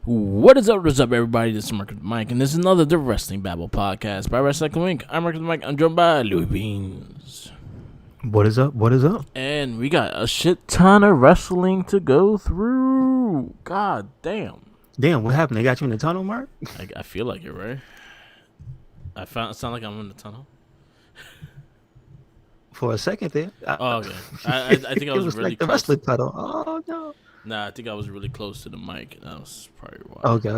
What is up, everybody? This is Mark with Mike, and this is another The Wrestling Babble podcast by Wrestling Wink. I'm Mark with Mike. I'm joined by Louis Beans. What is up? What is up? And we got a shit ton of wrestling to go through. God damn. Damn, what happened? They got you in the tunnel, Mark? I feel like it, right? It sound like I'm in the tunnel. For a second there. Oh, okay. I think I was, it was really like the close. wrestling tunnel. Oh, no. Nah, I think I was really close to the mic. That was probably why. Okay.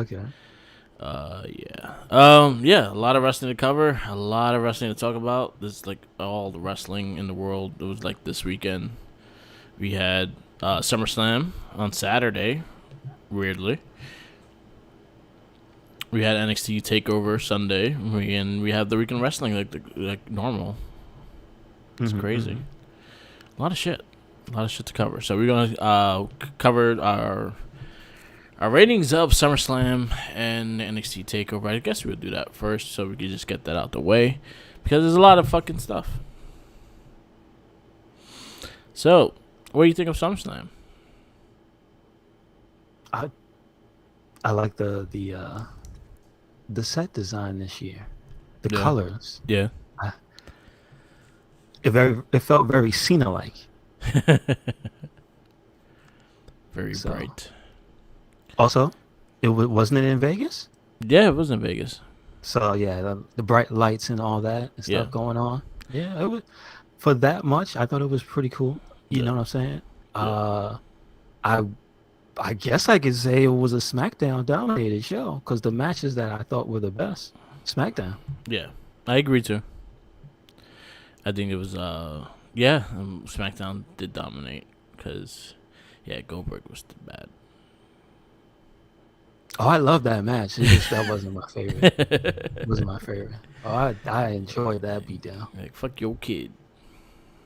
Yeah, a lot of wrestling to cover, a lot of wrestling to talk about. This is like all the wrestling in the world. It was like this weekend. We had SummerSlam on Saturday, weirdly. We had NXT Takeover Sunday, and we have the weekend wrestling like normal. It's crazy. A lot of shit to cover. So we're gonna cover our ratings of SummerSlam and NXT Takeover. I guess we'll do that first, so we can just get that out the way, because there's a lot of fucking stuff. So, what do you think of SummerSlam? I like the set design this year. The colors. Yeah. It felt very Cena-like. Very bright. Also, wasn't it in Vegas? Yeah, it was in Vegas. So yeah, the bright lights and all that and stuff going on. Yeah, it was for that much. I thought it was pretty cool. You know what I'm saying? Yeah. I guess I could say it was a SmackDown dominated show because the matches that I thought were the best, SmackDown. Yeah, I agree too. I think it was SmackDown did dominate because Goldberg was bad. Oh, I love that match. That wasn't my favorite. It wasn't my favorite. Oh, I enjoyed that beatdown. Like, fuck your kid.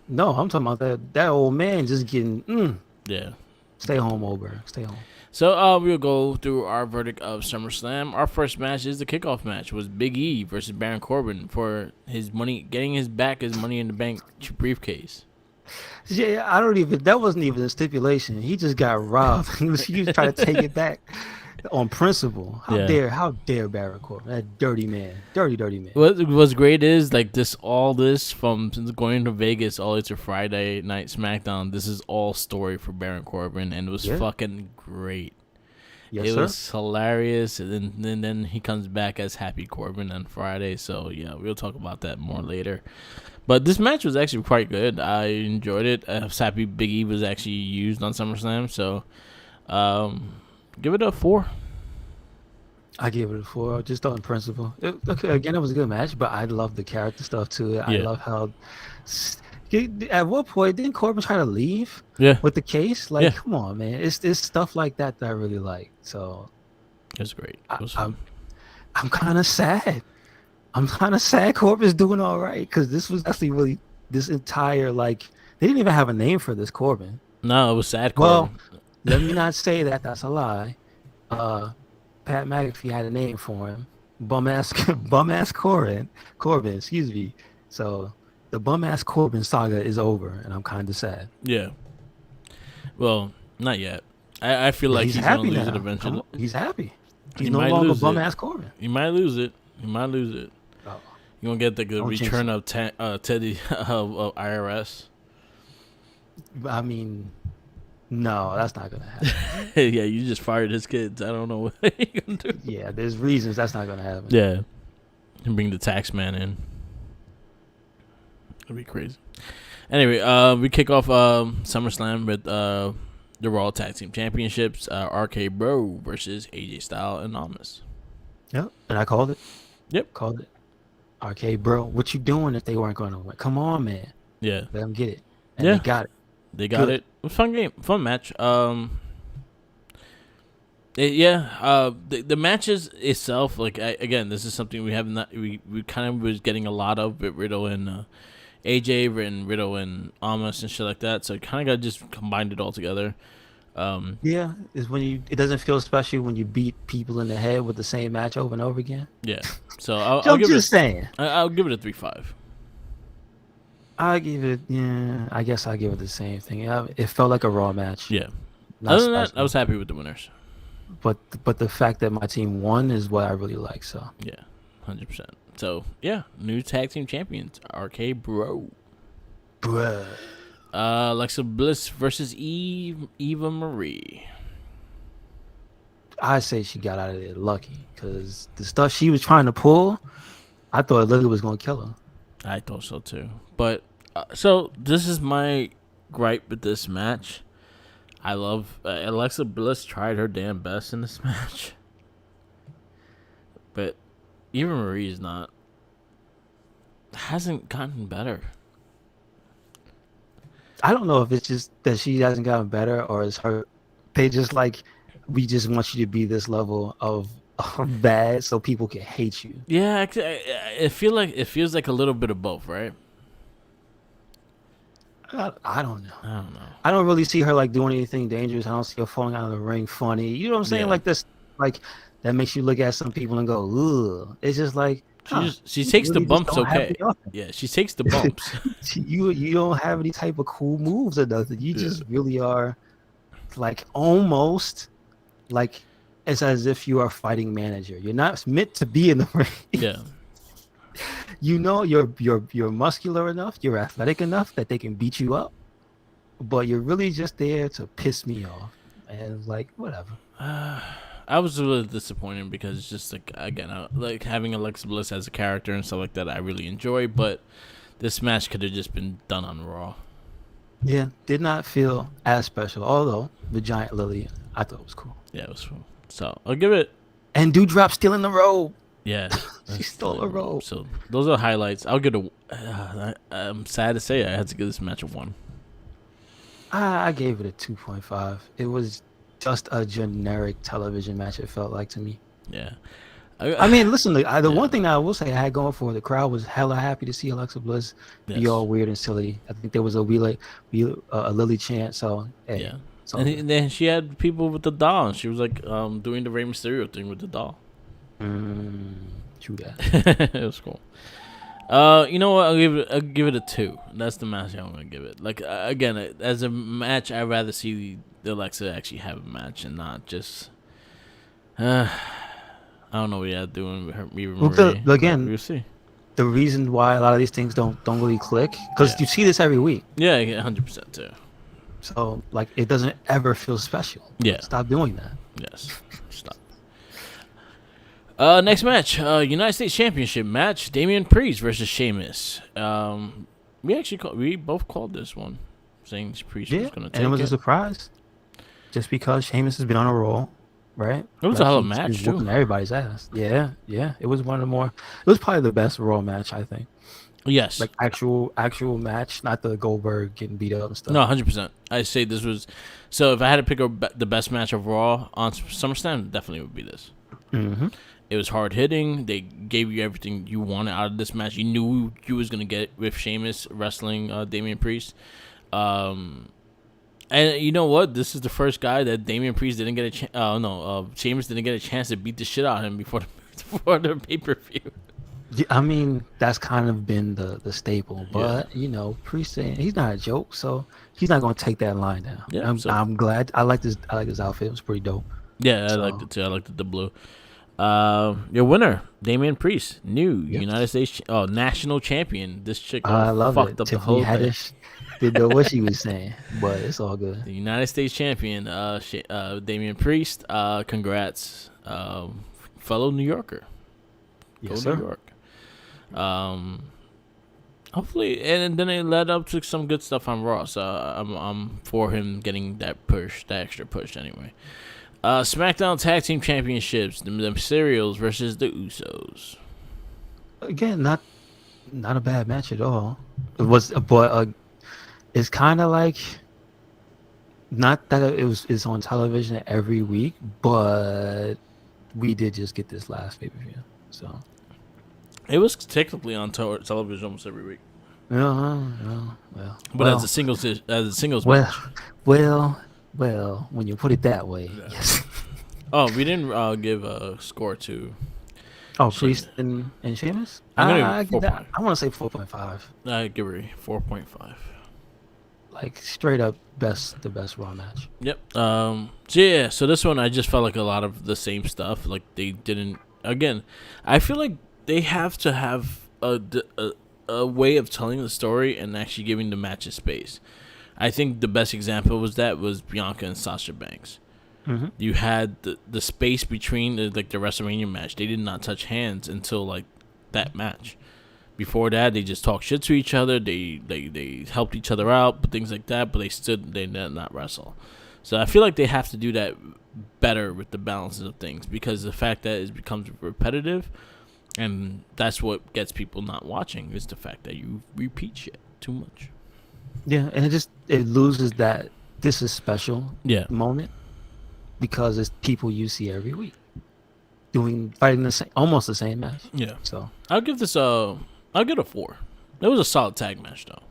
No, I'm talking about that old man just getting. Yeah. Stay home, Goldberg. Stay home. So we'll go through our verdict of SummerSlam. Our first match is the kickoff match. Was Big E versus Baron Corbin for his money, getting his Money in the Bank briefcase. Yeah, that wasn't even a stipulation. He just got robbed. He was trying to take it back on principle. How dare Baron Corbin, that dirty man. Dirty man. What's great is like all this from going to Vegas all the way to Friday night SmackDown. This is all story for Baron Corbin, and it was fucking great. Yes, it sir. was hilarious, and then he comes back as Happy Corbin on Friday. So yeah, we'll talk about that more later. But this match was actually quite good. I enjoyed it. I was happy Big E was actually used on SummerSlam. So give it a 4. I gave it a 4, just on principle. Again, it was a good match, but I love the character stuff too. I love how. At what point didn't Corbin try to leave? Yeah. With the case, come on, man. It's stuff like that I really like. So. It's great. It was fun. I'm kind of sad. Corbin's doing all right because this was actually really this entire they didn't even have a name for this Corbin. No, it was sad Corbin. Well, let me not say that. That's a lie. Pat McAfee had a name for him. Bum ass Corbin. Excuse me. So the bum ass Corbin saga is over, and I'm kind of sad. Yeah. Well, not yet. I feel like he's happy gonna lose now. it eventually. He's happy. He's no longer bum ass Corbin. He might lose it. Oh. You gonna get the return of Teddy of IRS. I mean, no, that's not gonna happen. Yeah, you just fired his kids. I don't know what you gonna do. Yeah, there's reasons that's not gonna happen. Yeah, and bring the tax man in. That'd be crazy. Anyway, we kick off SummerSlam with the Raw Tag Team Championships. RK Bro versus AJ Styles and Almas. Yep, and I called it. Yep, called it. RK Bro, what you doing if they weren't gonna win? Come on, man. Yeah, let them get it. And they got it. They got it. It was a fun game, fun match. The matches itself, again, this is something we have not. We kind of was getting a lot of with Riddle and AJ and Riddle and Almas and shit like that. So kind of got just combined it all together. Is when it doesn't feel special when you beat people in the head with the same match over and over again. Yeah. So I'll give I'll give it a 3.5. I give it, I guess I give it the same thing. It felt like a Raw match. Yeah. Other than that, I was happy with the winners. but the fact that my team won is what I really like. So yeah, 100%. So yeah, new tag team champions, RK Bro, bruh. Alexa Bliss versus Eva Marie. I say she got out of there lucky because the stuff she was trying to pull, I thought Lily was gonna kill her. I thought so too. But so this is my gripe with this match. I love Alexa Bliss tried her damn best in this match, but Eva Marie is not hasn't gotten better. I don't know if it's just that she hasn't gotten better or it's her. They just like, we just want you to be this level of bad so people can hate you. Yeah, it feels like a little bit of both, right? I don't know. I don't really see her like doing anything dangerous. I don't see her falling out of the ring funny. You know what I'm saying? Yeah. Like this, like that makes you look at some people and go, ugh. It's just like she takes the bumps, okay. Yeah, she takes the bumps. you don't have any type of cool moves or nothing. You just really are like almost like it's as if you are a fighting manager. You're not meant to be in the ring. Yeah. You know you're muscular enough, you're athletic enough that they can beat you up, but you're really just there to piss me off. And like whatever. I was really disappointed because it's just like again, like having Alexa Bliss as a character and stuff like that, I really enjoy. But this match could have just been done on Raw. Yeah, did not feel as special. Although the giant lily, I thought it was cool. Yeah, it was cool. So I'll give it. And Dewdrop stealing the robe. Yeah, she stole a robe. So those are highlights. I'll give it I'm sad to say I had to give this match a 1. I gave it a 2.5. It was just a generic television match. It felt like to me. Yeah. I mean, listen. The one thing that I will say I had going for the crowd was hella happy to see Alexa Bliss be all weird and silly. I think there was a Lily chant. So hey, yeah. And then she had people with the doll. And she was like doing the Rey Mysterio thing with the doll. True that. It was cool. You know what? I'll give it a 2. That's the match I'm gonna give it. Like again, as a match, I'd rather see the Alexa actually have a match and not just. I don't know what you had doing with her. Again, we'll see. The reason why a lot of these things don't really click because you see this every week. Yeah, 100% too. So like it doesn't ever feel special. Yeah, stop doing that. Yes, stop. Next match, United States Championship match: Damien Priest versus Sheamus. We both called this one, saying Priest was going to take it. And it was a surprise, just because Sheamus has been on a roll, right? It was a hell of a match too. Whooping everybody's ass. Yeah. It was one of the more. It was probably the best Raw match, I think. Yes, like actual match, not the Goldberg getting beat up and stuff. No, 100%. I say this was. So if I had to pick the best match of Raw on SummerSlam, definitely would be this. Mm-hmm. It was hard hitting. They gave you everything you wanted out of this match. You knew you was gonna get with Sheamus wrestling Damien Priest. And you know what? This is the first guy that Damien Priest didn't get a chance. Sheamus didn't get a chance to beat the shit out of him before the pay-per-view. I mean, that's kind of been the staple, but you know, Priest saying he's not a joke, so he's not gonna take that line down. Yeah, I'm glad. I like this outfit. It was pretty dope. Yeah, I liked it too. I liked the blue. Your winner, Damien Priest, new United States national champion. This chick fucked up the whole thing. Didn't know what she was saying, but it's all good. The United States champion, Damien Priest. Congrats, fellow New Yorker. Yes, sir. New York. Hopefully, and then it led up to some good stuff on Raw. So I'm for him getting that extra push anyway. SmackDown Tag Team Championships, the Mysterios versus the Usos. Again, not a bad match at all. It was, but it's kind of like not that it's on television every week, but we did just get this last pay-per-view, so it was technically on television almost every week. Well, as a singles well, match. Well, when you put it that way, yes. Oh, we didn't give a score to. Oh, Priest and Sheamus? I want to say 4.5. I give her 4.5. like straight up the best Raw match. Yep. So this one I just felt like a lot of the same stuff. Like they didn't. Again, I feel like they have to have a way of telling the story and actually giving the matches space. I think the best example was Bianca and Sasha Banks. Mm-hmm. You had the space between the WrestleMania match. They did not touch hands until like that match. Before that, they just talked shit to each other. They helped each other out, but things like that. But they did not wrestle. So I feel like they have to do that better with the balances of things, because the fact that it becomes repetitive, and that's what gets people not watching, is the fact that you repeat shit too much. Yeah, and it loses that this is special moment, because it's people you see every week fighting almost the same match. Yeah. So I'll give this I'll give it a 4. It was a solid tag match though.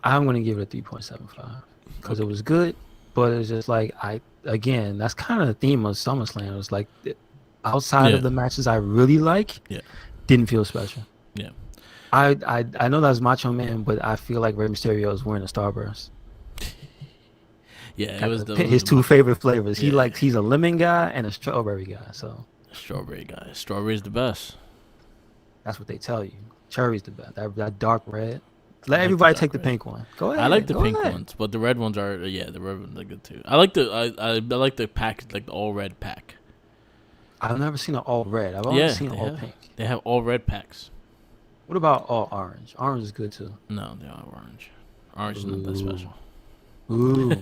I'm gonna give it a 3.75 because it was good, but it's just like that's kind of the theme of SummerSlam. It was like outside of the matches I really like, didn't feel special. Yeah. I know that's Macho Man, but I feel like Rey Mysterio is wearing a Starburst. Yeah, it was his two favorite flavors. Yeah. He's a lemon guy and a strawberry guy. So strawberry guy. Strawberry's the best. That's what they tell you. Cherry's the best. That dark red. Let everybody take the pink one. Go ahead. I like the pink ones, but the red ones are the red ones are good too. I like the pack, like the all red pack. I've never seen an all red. I've only seen all pink. They have all red packs. What about all orange? Orange is good too. No, they are orange. Orange is not that special. Ooh.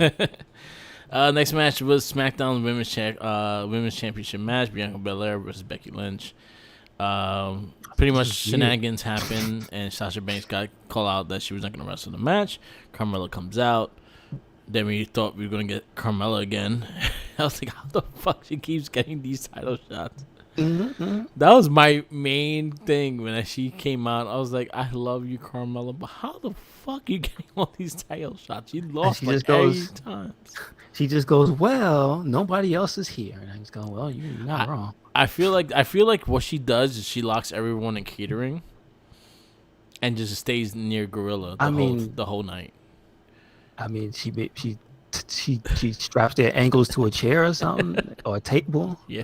Next match was SmackDown's Women's Championship match: Bianca Belair versus Becky Lynch. Pretty much shenanigans happened, and Sasha Banks got called out that she was not going to wrestle the match. Carmella comes out. Then we thought we were going to get Carmella again. I was like, how the fuck she keeps getting these title shots? Mm-hmm. That was my main thing when she came out. I was like, I love you, Carmella, but how the fuck you getting all these title shots? You lost like 8 times. She just goes, well, nobody else is here, and I'm just going, well, you're not wrong. I feel like what she does is she locks everyone in catering, and just stays near Gorilla the whole night. I mean, she straps their ankles to a chair or something or a table. Yeah.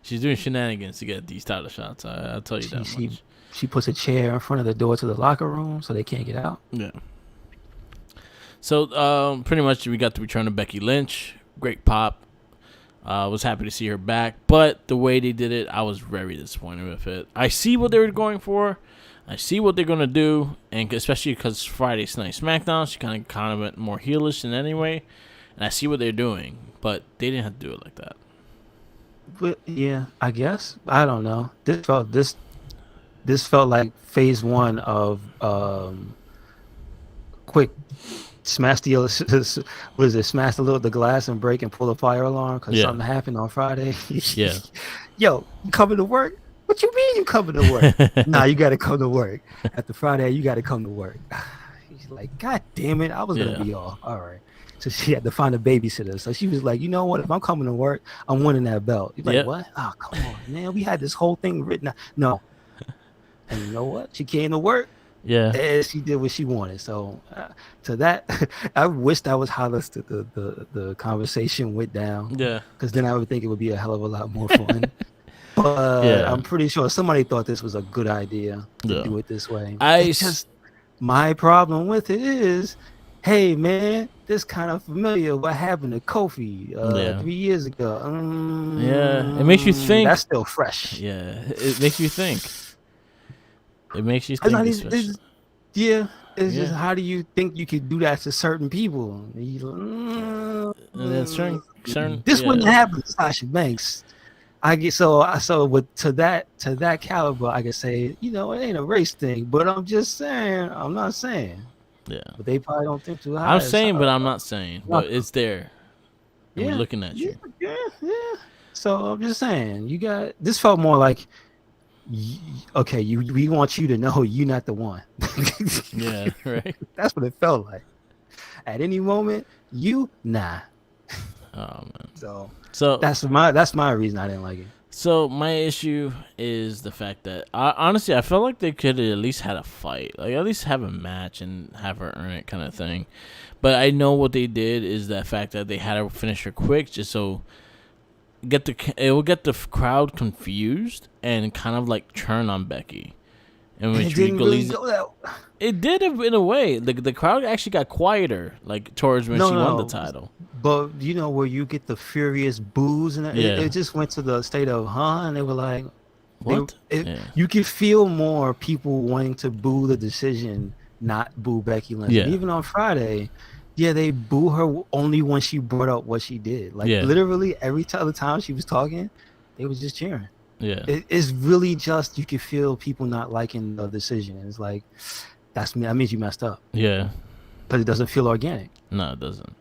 She's doing shenanigans to get these title shots. I'll tell you that much. She puts a chair in front of the door to the locker room so they can't get out. Yeah. So pretty much we got the return of Becky Lynch. Great pop. Was happy to see her back, but the way they did it, I was very disappointed with it. I see what they were going for. I see what they're gonna do, and especially because Friday's Night SmackDown, she kind of went more heelish than anyway, and I see what they're doing, but they didn't have to do it like that. But yeah, I guess I don't know. This felt like phase 1 of quick smash the smash the glass and break and pull the fire alarm because something happened on Friday. Yeah. Yo, you coming to work? What you mean you coming to work? Nah, you got to come to work. After Friday, you got to come to work. He's like, God damn it, I was gonna be off. All right. So she had to find a babysitter. So she was like, you know what? If I'm coming to work, I'm winning that belt. He's like, what? Oh, come on, man. We had this whole thing written out. No. And you know what? She came to work. Yeah. And she did what she wanted. So to that, I wish that was how the conversation went down. Yeah. Because then I would think it would be a hell of a lot more fun. But I'm pretty sure somebody thought this was a good idea to do it this way. My problem with it is, hey, man, this kind of familiar what happened to Kofi 3 years ago. It makes you think. That's still fresh. Yeah, it makes you think. It makes you think. It's just how do you think you could do that to certain people? And then certain this wouldn't happen to Sasha Banks. I get so with to that caliber, I can say, it ain't a race thing, but I'm just saying, I'm not saying. Yeah. But they probably don't think too high. I'm saying, but I'm not saying. But it's there. We're looking at you. Yeah. So I'm just saying, this felt more like, okay, we want you to know you're not the one. Yeah, right. That's what it felt like. At any moment, nah. Oh man. So that's my reason I didn't like it. So my issue is the fact that honestly, I felt like they could have at least had a fight, like at least have a match and have her earn it, kind of thing. But I know what they did is the fact that they had her finish her quick, just so it will get the crowd confused and kind of like turn on Becky. And it didn't really go that. It did in a way. The crowd actually got quieter, like towards when she won the title. But you know where you get the furious boos and it just went to the state of and they were like, what? You could feel more people wanting to boo the decision, not boo Becky Lynch. Yeah. Even on Friday, they boo her only when she brought up what she did. Like literally every other time she was talking, they was just cheering. Yeah, it's really just you can feel people not liking the decision. It's like that means you messed up. Yeah, but it doesn't feel organic. No, it doesn't.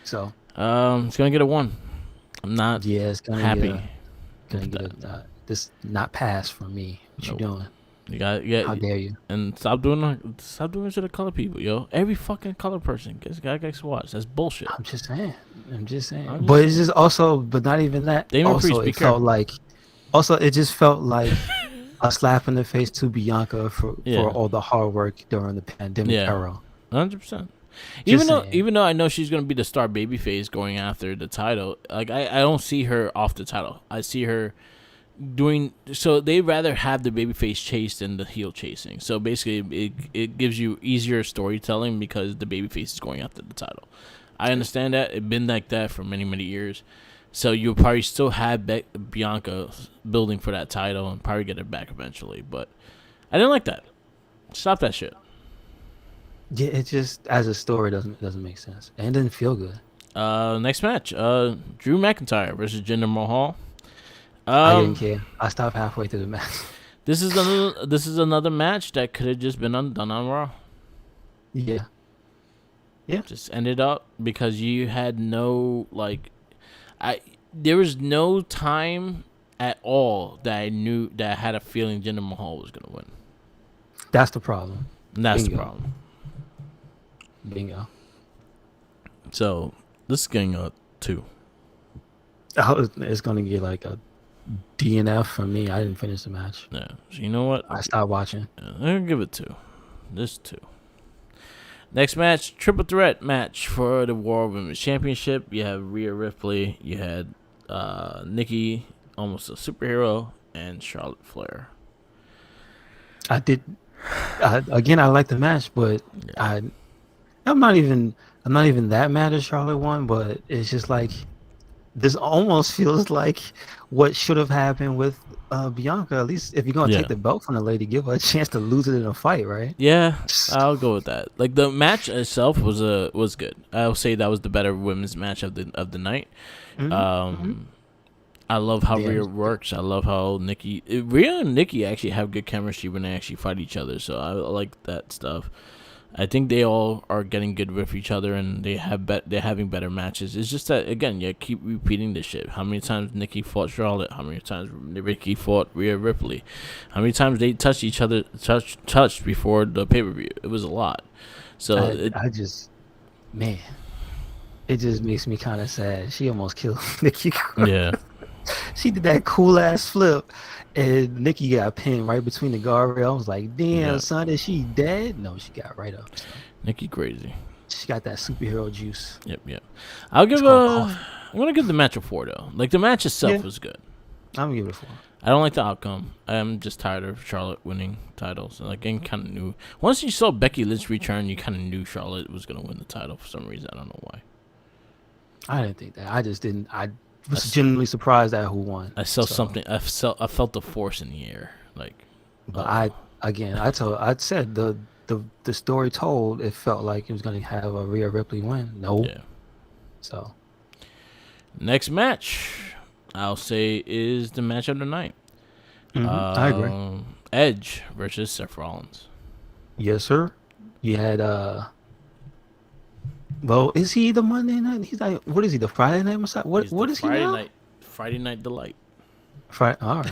So it's gonna get a 1. I'm not. It's gonna happy. Gonna get this not pass from me. What you doing? You got How dare you? And stop doing it to the color people, yo. Every fucking color person gets watched. That's bullshit. I'm just saying. But it's just also, but not even that. Also, it felt like. Also, it just felt like a slap in the face to Bianca for all the hard work during the pandemic era. 100%. Even though I know she's gonna be the star babyface going after the title, like I don't see her off the title. I see her doing so. They'd rather have the babyface chase than the heel chasing. So basically, it gives you easier storytelling because the babyface is going after the title. I understand that it's been like that for many years. So you'll probably still have Bianca building for that title and probably get it back eventually. But I didn't like that. Stop that shit. Yeah, it just as a story doesn't make sense and it didn't feel good. Next match, Drew McIntyre versus Jinder Mahal. I didn't care. I stopped halfway through the match. This is another match that could have just been done on Raw. Yeah. Just ended up because you had no there was no time at all that I knew that I had a feeling Jinder Mahal was gonna win. That's the problem. The problem. Bingo. So this is getting a 2. It's gonna get like a DNF for me. I didn't finish the match. Yeah. So you know what? I stopped watching. Yeah, I'm gonna give it 2. This 2. Next match, triple threat match for the World Women's Championship. You have Rhea Ripley, you had Nikki, almost a superhero, and Charlotte Flair. I like the match, but I'm not even that mad at Charlotte won, but it's just like this almost feels like what should have happened with Bianca. At least if you're gonna take the belt from the lady, give her a chance to lose it in a fight, right? Yeah, I'll go with that. Like the match itself was good. I'll say that was the better women's match of the night. I love how Rhea works. I love how Rhea and Nikki actually have good chemistry when they actually fight each other. So I like that stuff. I think they all are getting good with each other, and they're having better matches. It's just that again, you keep repeating this shit. How many times Nikki fought Charlotte? How many times Ricky fought Rhea Ripley? How many times they touched each other touched before the pay-per-view? It was a lot. So it just makes me kind of sad. She almost killed Nikki. Yeah. She did that cool ass flip, and Nikki got pinned right between the guardrail. I was like, "Damn, son, is she dead?" No, she got right up. So. Nikki crazy. She got that superhero juice. Yep. I'm gonna give the match a 4 though. Like the match itself was good. I'm gonna give it a 4. I don't like the outcome. I'm just tired of Charlotte winning titles. Like, I kind of knew once you saw Becky Lynch return, you kind of knew Charlotte was gonna win the title for some reason. I don't know why. I didn't think that. I just didn't. I was genuinely surprised at who won. I saw something. I felt the force in the air. Like, but I said the story told. It felt like it was going to have a Rhea Ripley win. No. Yeah. So. Next match, I'll say, is the match of the night. I agree. Edge versus Seth Rollins. Yes, sir. You had Well, is he the Monday night? He's like, what is he? The Friday night Messiah? What is he now? Friday Night Delight. All right. I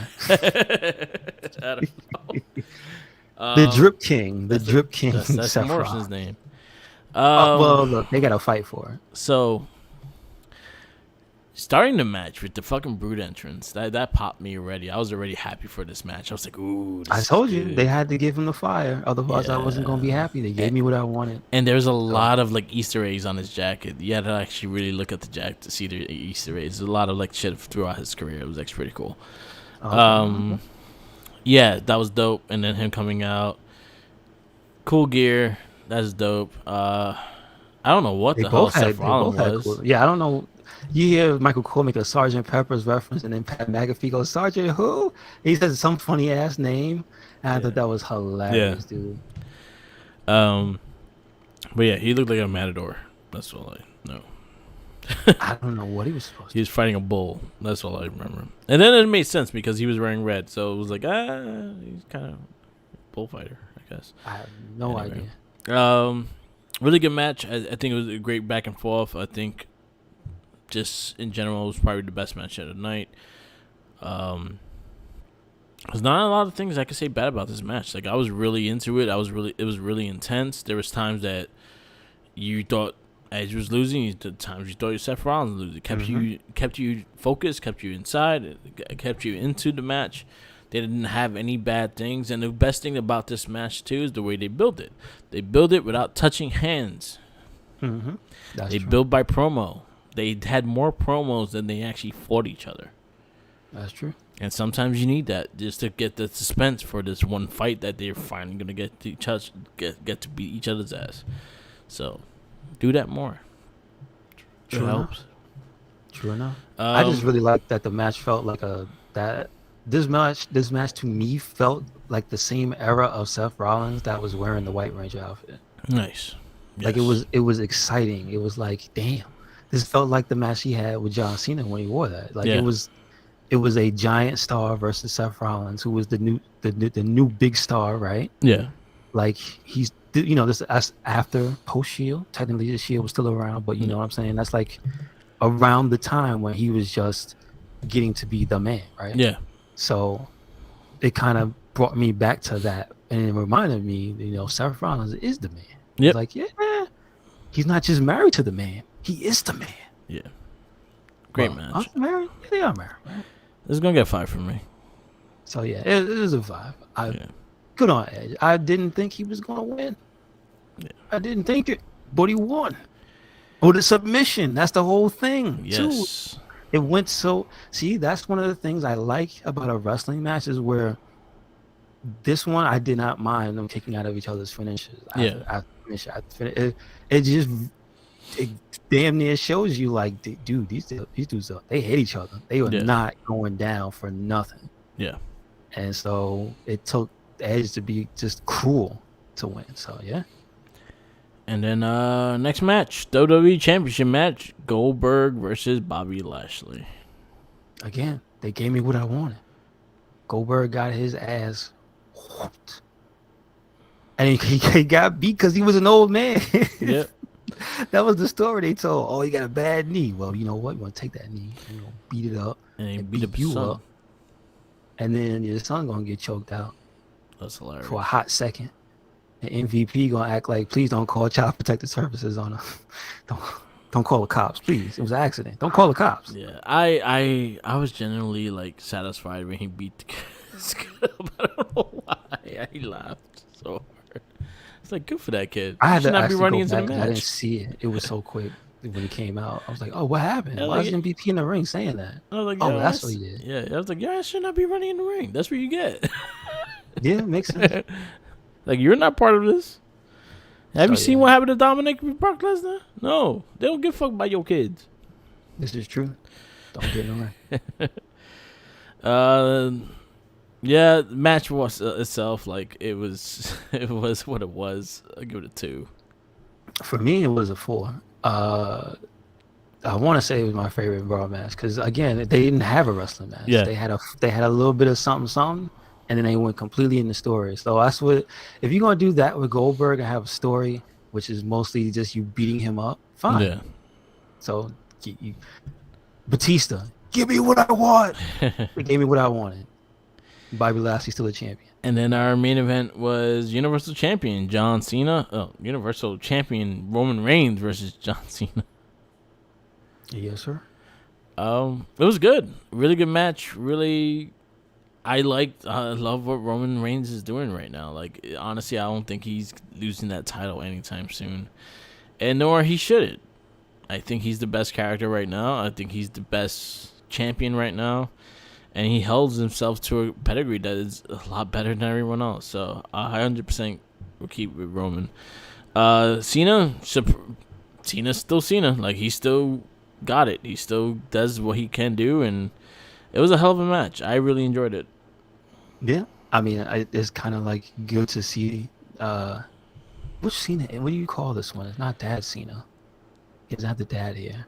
don't know. The Drip King. The Drip King. That's Seth Morrison's name. Well, look, they got to fight for it. So, starting the match with the fucking Brood entrance, that popped me already. I was already happy for this match. I was like, ooh, I told you they had to give him the fire, otherwise I wasn't gonna be happy. They gave me what I wanted. And there's a lot of like Easter eggs on his jacket. You had to actually really look at the jacket to see the Easter eggs. There's a lot of like shit throughout his career. It was actually pretty cool. Yeah, that was dope. And then him coming out, cool gear. That's dope. I don't know what the hell Seth Rollins was. Cool. Yeah, I don't know. You hear Michael Cole make a Sgt. Pepper's reference, and then Pat McAfee goes, Sergeant who? He says some funny ass name, and I thought that was hilarious, dude. But yeah, he looked like a matador. That's all I know. I don't know what he was supposed to. He was fighting a bull. That's all I remember. And then it made sense because he was wearing red, so it was like, he's kind of a bullfighter, I guess. I have no idea. Really good match. I think it was a great back and forth. I think just in general, it was probably the best match of the night. There's not a lot of things I could say bad about this match. Like, I was really into it. It was really intense. There was times that you thought Edge was losing. The times you thought Seth Rollins was losing. Kept you focused, kept you inside, kept you into the match. They didn't have any bad things. And the best thing about this match, too, is the way they built it. They built it without touching hands. They built by promo. They had more promos than they actually fought each other. That's true. And sometimes you need that just to get the suspense for this one fight that they're finally gonna get to beat each other's ass. So, do that more. It helps. True enough. I just really like that the match felt like this match to me felt like the same era of Seth Rollins that was wearing the White Ranger outfit. Nice. Like it was exciting. It was like, damn. This felt like the match he had with John Cena when he wore that. Like it was a giant star versus Seth Rollins, who was the new big star, right? Yeah. Like he's this after post Shield. Technically the Shield was still around, but you know what I'm saying? That's like around the time when he was just getting to be the man, right? Yeah. So it kind of brought me back to that, and it reminded me, Seth Rollins is the man. Yep. Like, yeah, he's not just married to the man. He is the man. Yeah. Great match. I'm married. Yeah, they are married. Right? This is going to get 5 from me. So, yeah, it is a 5. Good on Edge. I didn't think he was going to win. Yeah. I didn't think it, but he won. Oh, the submission. That's the whole thing, yes. too. It went so... See, that's one of the things I like about a wrestling match is where this one, I did not mind them kicking out of each other's finishes. It damn near shows you like, dude, these dudes they hate each other. They were not going down for nothing. Yeah. And so it took Edge to be just cruel to win. So yeah. And then next match, WWE Championship match, Goldberg versus Bobby Lashley. Again, they gave me what I wanted. Goldberg got his ass whooped. And he got beat because he was an old man. Yep. That was the story they told. Oh, he got a bad knee. Well, you know what? You want to take that knee, beat it up, and beat up you up, and then your son gonna get choked out. That's hilarious. For a hot second, and MVP gonna act like, please don't call Child Protective Services on him. Don't call the cops, please. It was an accident. Don't call the cops. Yeah, I was genuinely like satisfied when he beat the kid. I don't know why. He laughed so hard. It's like, good for that kid. I had to not be running into back, the match. I didn't see it. It was so quick when he came out. I was like, oh, what happened? Why is MVP in the ring saying that? I was like, that's what he did. Yeah, I was like, I should not be running in the ring. That's what you get. Yeah, makes sense. Like, you're not part of this. Have you seen what happened to Dominic with Brock Lesnar? No. They don't give a fuck about your kids. This is true. Don't get in the ring. Yeah, the match was itself, like, it was what it was. I'll give it a 2. For me, it was a 4. I want to say it was my favorite Raw match because, again, they didn't have a wrestling match. Yeah. They had a little bit of something, and then they went completely in the story. So that's what, if you're going to do that with Goldberg and have a story, which is mostly just you beating him up, fine. Yeah. So, Batista, give me what I want. They gave me what I wanted. Bobby Lashley's still a champion. And then our main event was Universal Champion John Cena. Oh, Universal Champion Roman Reigns versus John Cena. Yes, sir. It was good. Really good match. Really, I love what Roman Reigns is doing right now. Like, honestly, I don't think he's losing that title anytime soon, and nor he should. I think he's the best character right now. I think he's the best champion right now, and he holds himself to a pedigree that is a lot better than everyone else. So I 100% will keep with Roman. Cena's still Cena. Like, he still got it. He still does what he can do, and it was a hell of a match. I really enjoyed it. Yeah, I mean, it's kind of like good to see. Which Cena? What do you call this one? It's not Dad Cena. He's not the dad here.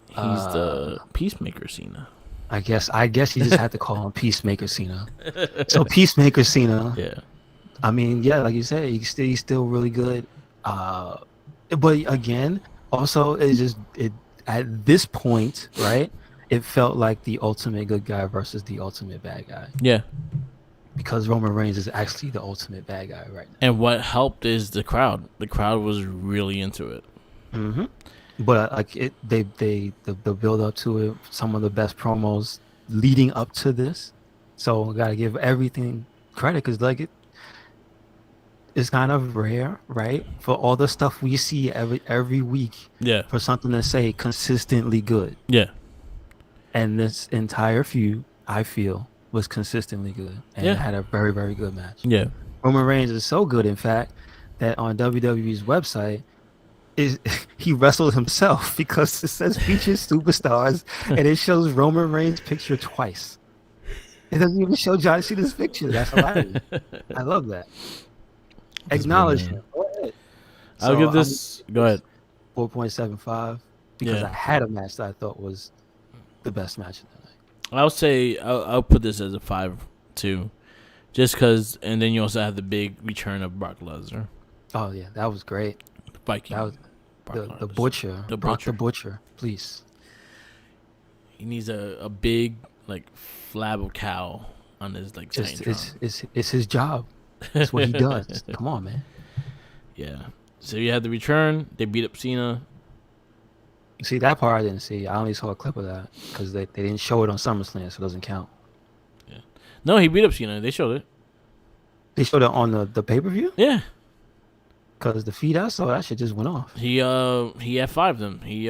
He's the Peacemaker Cena. I guess you just had to call him Peacemaker Cena. So Peacemaker Cena. Yeah. I mean, yeah, like you said, he's still really good. But again, also it at this point, right? It felt like the ultimate good guy versus the ultimate bad guy. Yeah. Because Roman Reigns is actually the ultimate bad guy right now. And what helped is the crowd. The crowd was really into it. Mm-hmm. But the build up to it, some of the best promos leading up to this. So I gotta give everything credit because like it's kind of rare, right? For all the stuff we see every week. Yeah. For something to say consistently good. Yeah. And this entire feud, I feel, was consistently good and had a very, very good match. Yeah. Roman Reigns is so good, in fact, that on WWE's website, he wrestled himself because it says featured superstars and it shows Roman Reigns' picture twice. It doesn't even show John Cena's picture. That's hilarious. I love that. Acknowledge him. Go ahead. I'll give this. Go ahead. 4.75 because I had a match that I thought was the best match of the night. I'll say I'll put this as a 5 too, just because. And then you also have the big return of Brock Lesnar. Oh yeah, that was great. Viking. That was the butcher. Brock the Butcher, please. He needs a big like flab of cow on his like. It's his job. That's what he does. Come on, man. Yeah. So you had the return. They beat up Cena. See, that part I didn't see. I only saw a clip of that because they didn't show it on SummerSlam, so it doesn't count. Yeah. No, he beat up Cena. They showed it. They showed it on the pay-per-view? Yeah. Because the feed I saw, that shit just went off. He F5'd them. He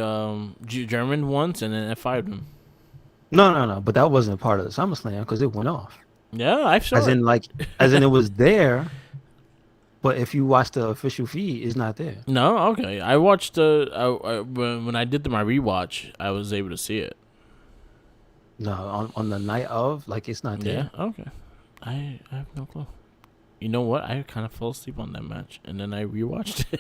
German once and then F5'd him. No. But that wasn't part of the SummerSlam because it went off. Yeah, I saw it. As in it was there, but if you watch the official feed, it's not there. No, okay. I watched when I did my rewatch, I was able to see it. No, on the night of, like it's not there. Yeah, okay. I have no clue. You know what? I kind of fell asleep on that match, and then I rewatched it.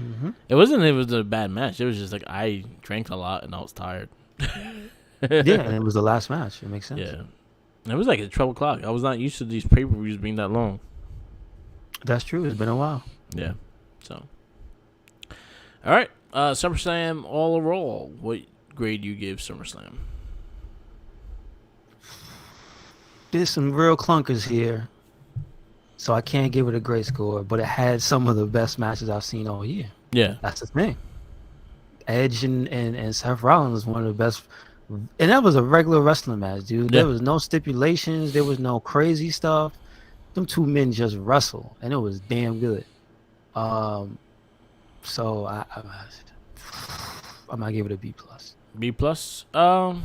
Mm-hmm. It was a bad match. It was just like I drank a lot and I was tired. Yeah, and it was the last match. It makes sense. Yeah. It was like at 12 o'clock. I was not used to these pay-per-views being that long. That's true. It's been a while. Yeah. So. All right. SummerSlam all roll. What grade do you give SummerSlam? There's some real clunkers here. So I can't give it a great score, but it had some of the best matches I've seen all year. Yeah. That's the thing. Edge and Seth Rollins was one of the best. And that was a regular wrestling match, dude. Yeah. There was no stipulations. There was no crazy stuff. Them two men just wrestle, and it was damn good. So I might give it a B+. B+. I'm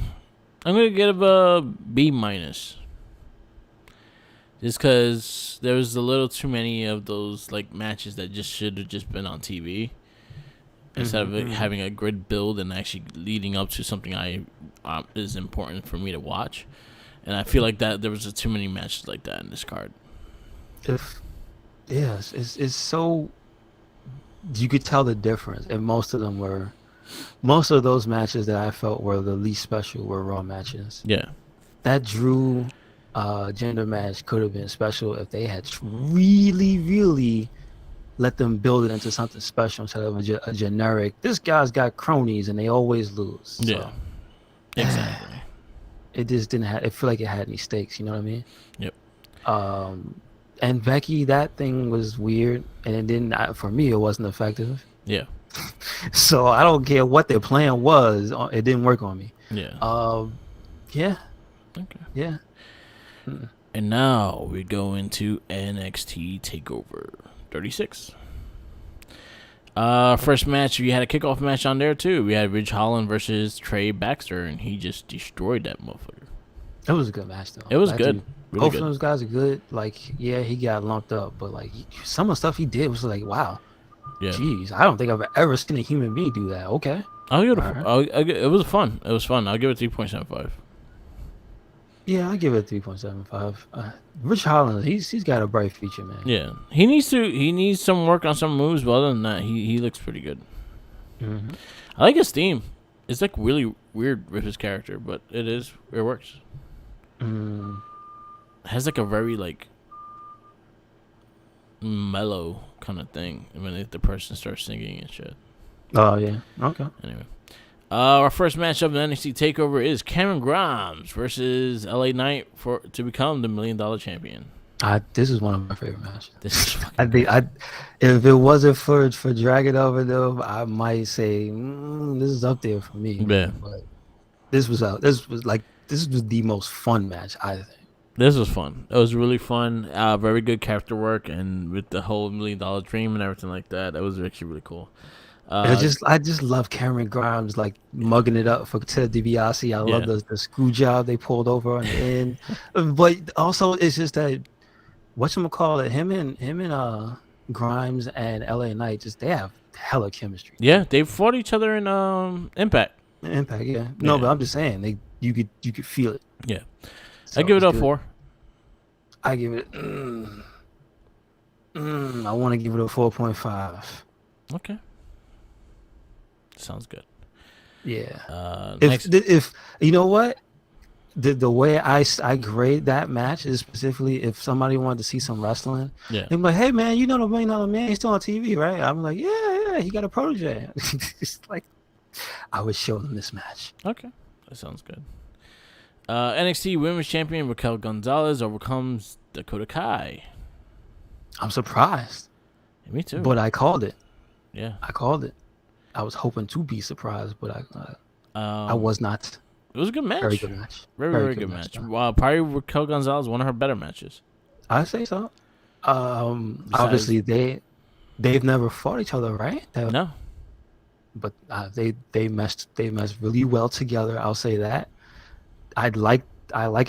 gonna give it a B-. Just because there was a little too many of those like matches that just should have just been on TV. Instead of having a good build and actually leading up to something is important for me to watch, and I feel like that there was too many matches like that in this card. It's so you could tell the difference, and most of those matches that I felt were the least special were Raw matches. Yeah, that Drew Jinder match could have been special if they had really, really let them build it into something special instead of a generic. This guy's got cronies and they always lose. So, yeah, exactly. It just didn't have. It feel like it had any stakes. You know what I mean? Yep. And Becky, that thing was weird, and it didn't. For me, it wasn't effective. Yeah. So I don't care what their plan was. It didn't work on me. Yeah. Yeah. Okay. Yeah. And now we go into NXT Takeover 36. First match, we had a kickoff match on there too. We had Ridge Holland versus Trey Baxter, and he just destroyed that motherfucker. It was a good match though. It was good. Really both of those guys are good. Like, yeah, he got lumped up, but like some of the stuff he did was like, wow. Yeah. Jeez, I don't think I've ever seen a human being do that. Okay. It was fun. It was fun. I'll give it 3.75. Yeah, I give it 3.75. Rich Holland, he's got a bright future, man. Yeah, he needs some work on some moves, but other than that, he looks pretty good. Mm-hmm. I like his theme. It's like really weird with his character, but it works. It has like a very like mellow kind of thing when the person starts singing and shit. Oh yeah. Okay. Anyway. Our first matchup in NXT Takeover is Cameron Grimes versus LA Knight to become the $1 Million champion. This is one of my favorite matches. This is if it wasn't for Dragon over though, I might say this is up there for me. Yeah. But this was the most fun match, I think. This was fun. It was really fun. Very good character work, and with the whole $1 Million dream and everything like that, that was actually really cool. I just love Cameron Grimes like mugging it up for Ted DiBiase. I love the screw job they pulled over on the end, but also it's just that whatchamacallit, him and Grimes and LA Knight they have hella chemistry. Yeah, they fought each other in Impact. Yeah. No, but I'm just saying you could feel it. Yeah, So I give it a 4. I give it. I want to give it a 4.5. Okay. Sounds good. Yeah. If you know what, the way I grade that match is specifically if somebody wanted to see some wrestling. Yeah. They're like, hey man, you know the $1 Million Man, he's still on TV, right? I'm like, yeah, he got a protege. It's like I would show them this match. Okay, that sounds good. NXT Women's Champion Raquel Gonzalez overcomes Dakota Kai. I'm surprised. Yeah, me too. But I called it. Yeah, I called it. I was hoping to be surprised, but I was not. It was a good match. Very good match. Very good match. Probably Raquel Gonzalez, one of her better matches. I say so. Obviously they've never fought each other, right? No. But they meshed really well together. I'll say that. I like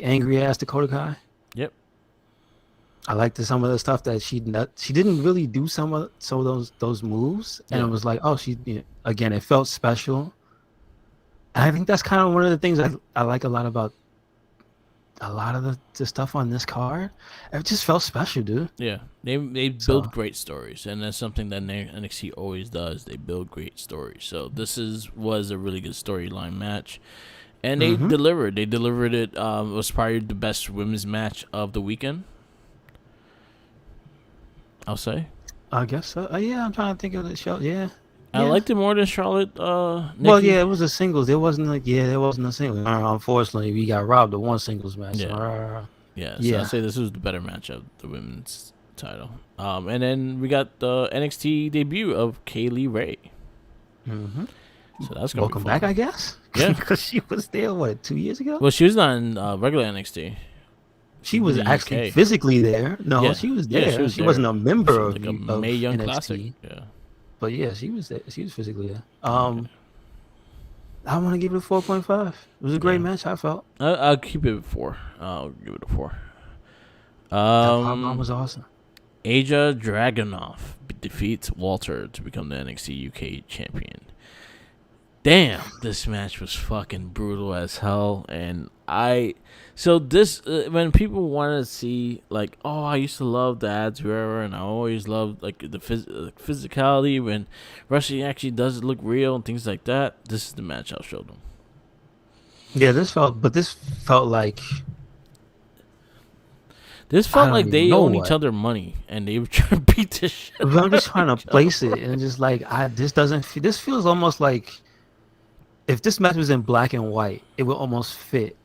angry ass Dakota Kai. Yep. I liked some of the stuff that she didn't really do some of those moves, and it was like, oh, again, it felt special. And I think that's kind of one of the things I like a lot about a lot of the stuff on this card. It just felt special, dude. Yeah, they build great stories, and that's something that NXT always does. They build great stories. So this was a really good storyline match. And they delivered. They delivered it. It was probably the best women's match of the weekend, I'll say. I guess so. Yeah, I'm trying to think of the show. Yeah. I liked it more than Charlotte. Nikki. Well, yeah, it was a singles. There wasn't a singles. Unfortunately, we got robbed of one singles match. So I'd say this was the better match of the women's title. And then we got the NXT debut of Kaylee Ray. Mm-hmm. So that's gonna welcome be fun. back, I guess. Yeah, because she was there 2 years ago. Well, she was not in regular NXT. She was actually physically there. No, she was there. Yeah, she wasn't a member of Mae Young NXT. Classic. Yeah. But yeah, she was there. She was physically there. I want to give it a 4.5. It was a great match, I felt. I'll keep it at 4. I'll give it a 4. That was awesome. Aja Dragunov defeats Walter to become the NXT UK champion. Damn, this match was fucking brutal as hell. And when people want to see, like, oh, I used to love the ads, whoever, and I always loved, like, the physicality when wrestling actually does look real and things like that, this is the match I'll show them. Yeah, this felt like... This felt like they own each other money, and they were trying to beat this shit. I'm just trying to place it, and just like, this feels almost like... If this match was in black and white, it would almost fit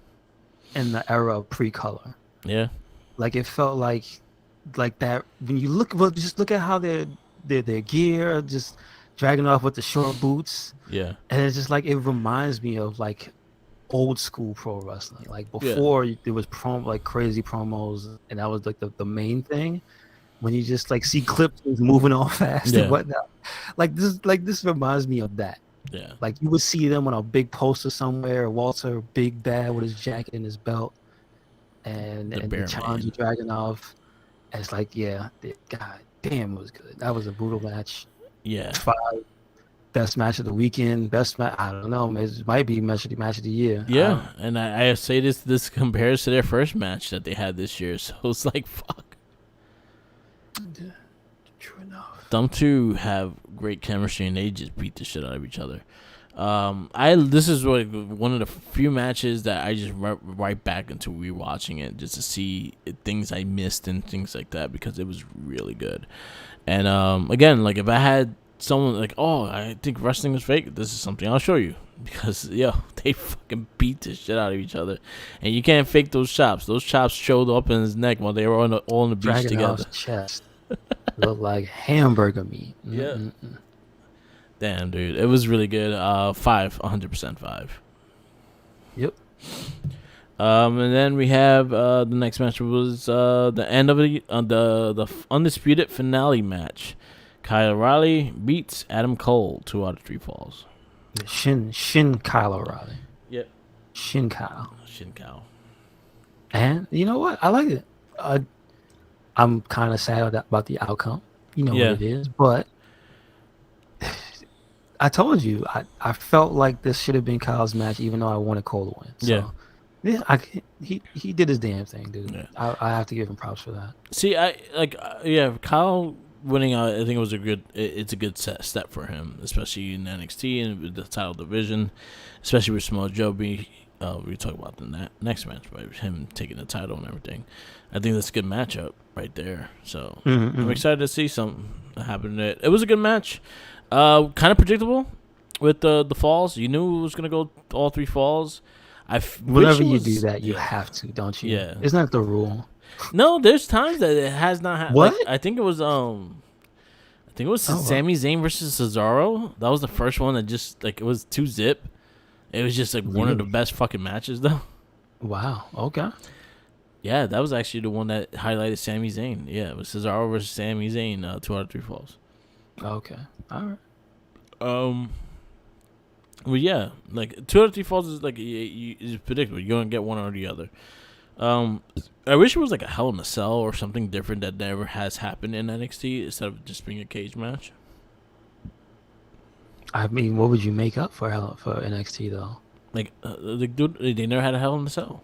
in the era of pre-color. Yeah. Like it felt like that when you just look at how their gear, just Dragunov with the short boots. Yeah. And it's just like it reminds me of like old school pro wrestling. Like Yeah. before there was like crazy promos, and that was like the main thing. When you just like see clips moving all fast and whatnot. Like this reminds me of that. Yeah. Like you would see them on a big poster somewhere, Walter big bad with his jacket and his belt, and the Challenger Dragunov. And it's like, God damn, it was good. That was a brutal match. Yeah. 5 best match of the weekend, best match. I don't know. It might be match of the year. Yeah, and I say this compares to their first match that they had this year, so it's like fuck. Yeah, true enough. Them two have great chemistry, and they just beat the shit out of each other. This is like one of the few matches that I just right back into rewatching it just to see things I missed and things like that because it was really good. And again, like if I had someone like, oh, I think wrestling is fake, this is something I'll show you because they fucking beat the shit out of each other, and you can't fake those chops. Those chops showed up in his neck while they were all on the beach together. Chest looked like hamburger meat. Yeah. Damn, dude, it was really good. 100% 5. Yep. And then we have the next match was the end of the undisputed finale match. Kyle O'Reilly beats Adam Cole 2 out of 3 falls. Shin Kyle O'Reilly. Yep. Shin Kyle. And you know what? I like it. I'm kind of sad about the outcome. You know what it is, but I told you I felt like this should have been Kyle's match, even though I wanted Cole to win. So, he did his damn thing, dude. Yeah. I have to give him props for that. See, Kyle winning out. I think it was it's a good step for him, especially in NXT and with the title division, especially with Samoa Joe being. We talk about the next match, right? Him taking the title and everything. I think that's a good matchup right there. So I'm excited to see something happen. It was a good match. Kind of predictable with the falls. You knew it was gonna go all 3 falls. Whenever you do that, you have to, don't you? Yeah. Isn't that the rule? No, there's times that it has not happened. What? Like, I think it was Sami Zayn versus Cesaro. That was the first one that just like it was 2-zip. It was just like one of the best fucking matches though. Wow. Okay. Yeah, that was actually the one that highlighted Sami Zayn. Yeah, it was Cesaro versus Sami Zayn, 2 out of 3 falls. Okay. All right. Well, yeah, like 2 out of 3 falls is like is predictable. You're gonna get one or the other. I wish it was like a Hell in a Cell or something different that never has happened in NXT instead of just being a cage match. I mean, what would you make up for NXT though? Like, dude, they never had a Hell in a Cell.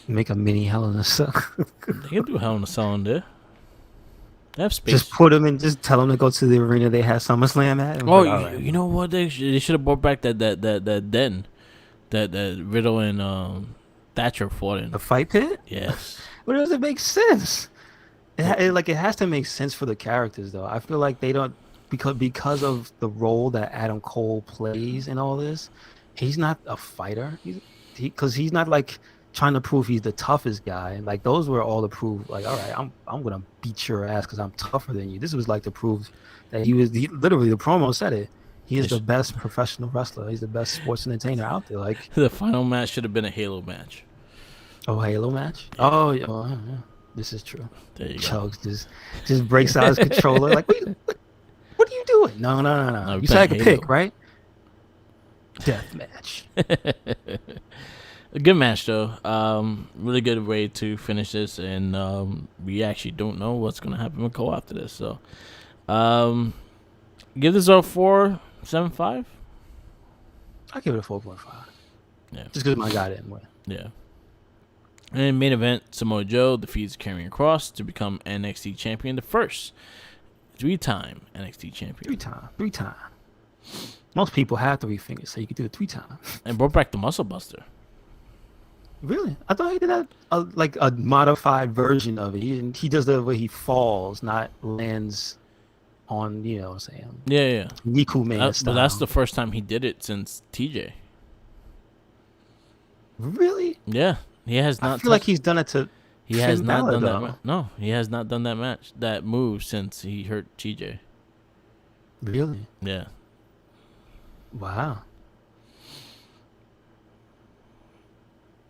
Make a mini Hell in a Cell. They can do a Hell in a Cell in there. They have space. Just put them in. Just tell them to go to the arena they had SummerSlam at. You know what? They should have brought back that den that Riddle and Thatcher fought in. The fight pit. Yes. But does it make sense? It has to make sense for the characters though. I feel like they don't because of the role that Adam Cole plays in all this. He's not a fighter. Because he's not like trying to prove he's the toughest guy. Like those were all to prove like, all right, I'm gonna beat your ass because I'm tougher than you. This was like to prove that he literally the promo said it. He is the best professional wrestler. He's the best sports entertainer out there. Like the final match should have been a Halo match. Oh, Halo match? Yeah. Oh, yeah. This is true. There you Chugs go. just breaks out his controller. Like, what are you doing? No. You said I could pick, right? Death match. A good match though. Really good way to finish this, and we actually don't know what's gonna happen with Cole after this. So, give this a 4.75. I give it a 4.5. Yeah, just because my guy didn't win. Yeah. And main event, Samoa Joe defeats Karrion Kross to become NXT champion, the first 3-time NXT champion. 3 times. Most people have 3 fingers, so you can do it 3 times. And brought back the Muscle Buster. Really? I thought he did that like a modified version of it. He does that where he falls, not lands on, you know what I'm saying? Yeah. Niku Man style. But that's the first time he did it since TJ. Really? Yeah. He has not. I feel like he's done it to. He has not done that. No, he has not done that move since he hurt TJ. Really? Yeah. Wow.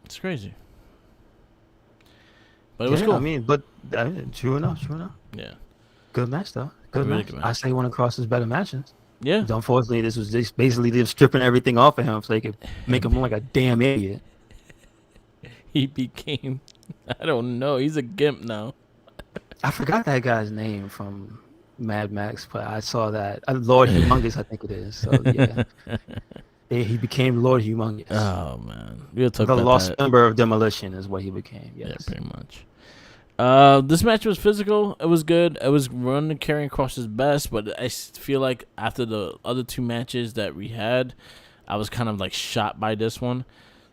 It's crazy. But it was cool. I mean, true enough. Yeah. Good match, though. Good Really match. good match. I say one across his better matches. Yeah. Unfortunately, this was just basically them stripping everything off of him so they could make him look like a damn idiot. He became, I don't know, he's a gimp now. I forgot that guy's name from Mad Max, but I saw that. Lord Humongous, I think it is. So, yeah. He became Lord Humongous. Oh, man. We'll talk the about lost that. member of Demolition is what he became. Yes. Yeah, pretty much. This match was physical. It was good. It was running, carrying across his best, but I feel like after the other two matches that we had, I was kind of like shot by this one.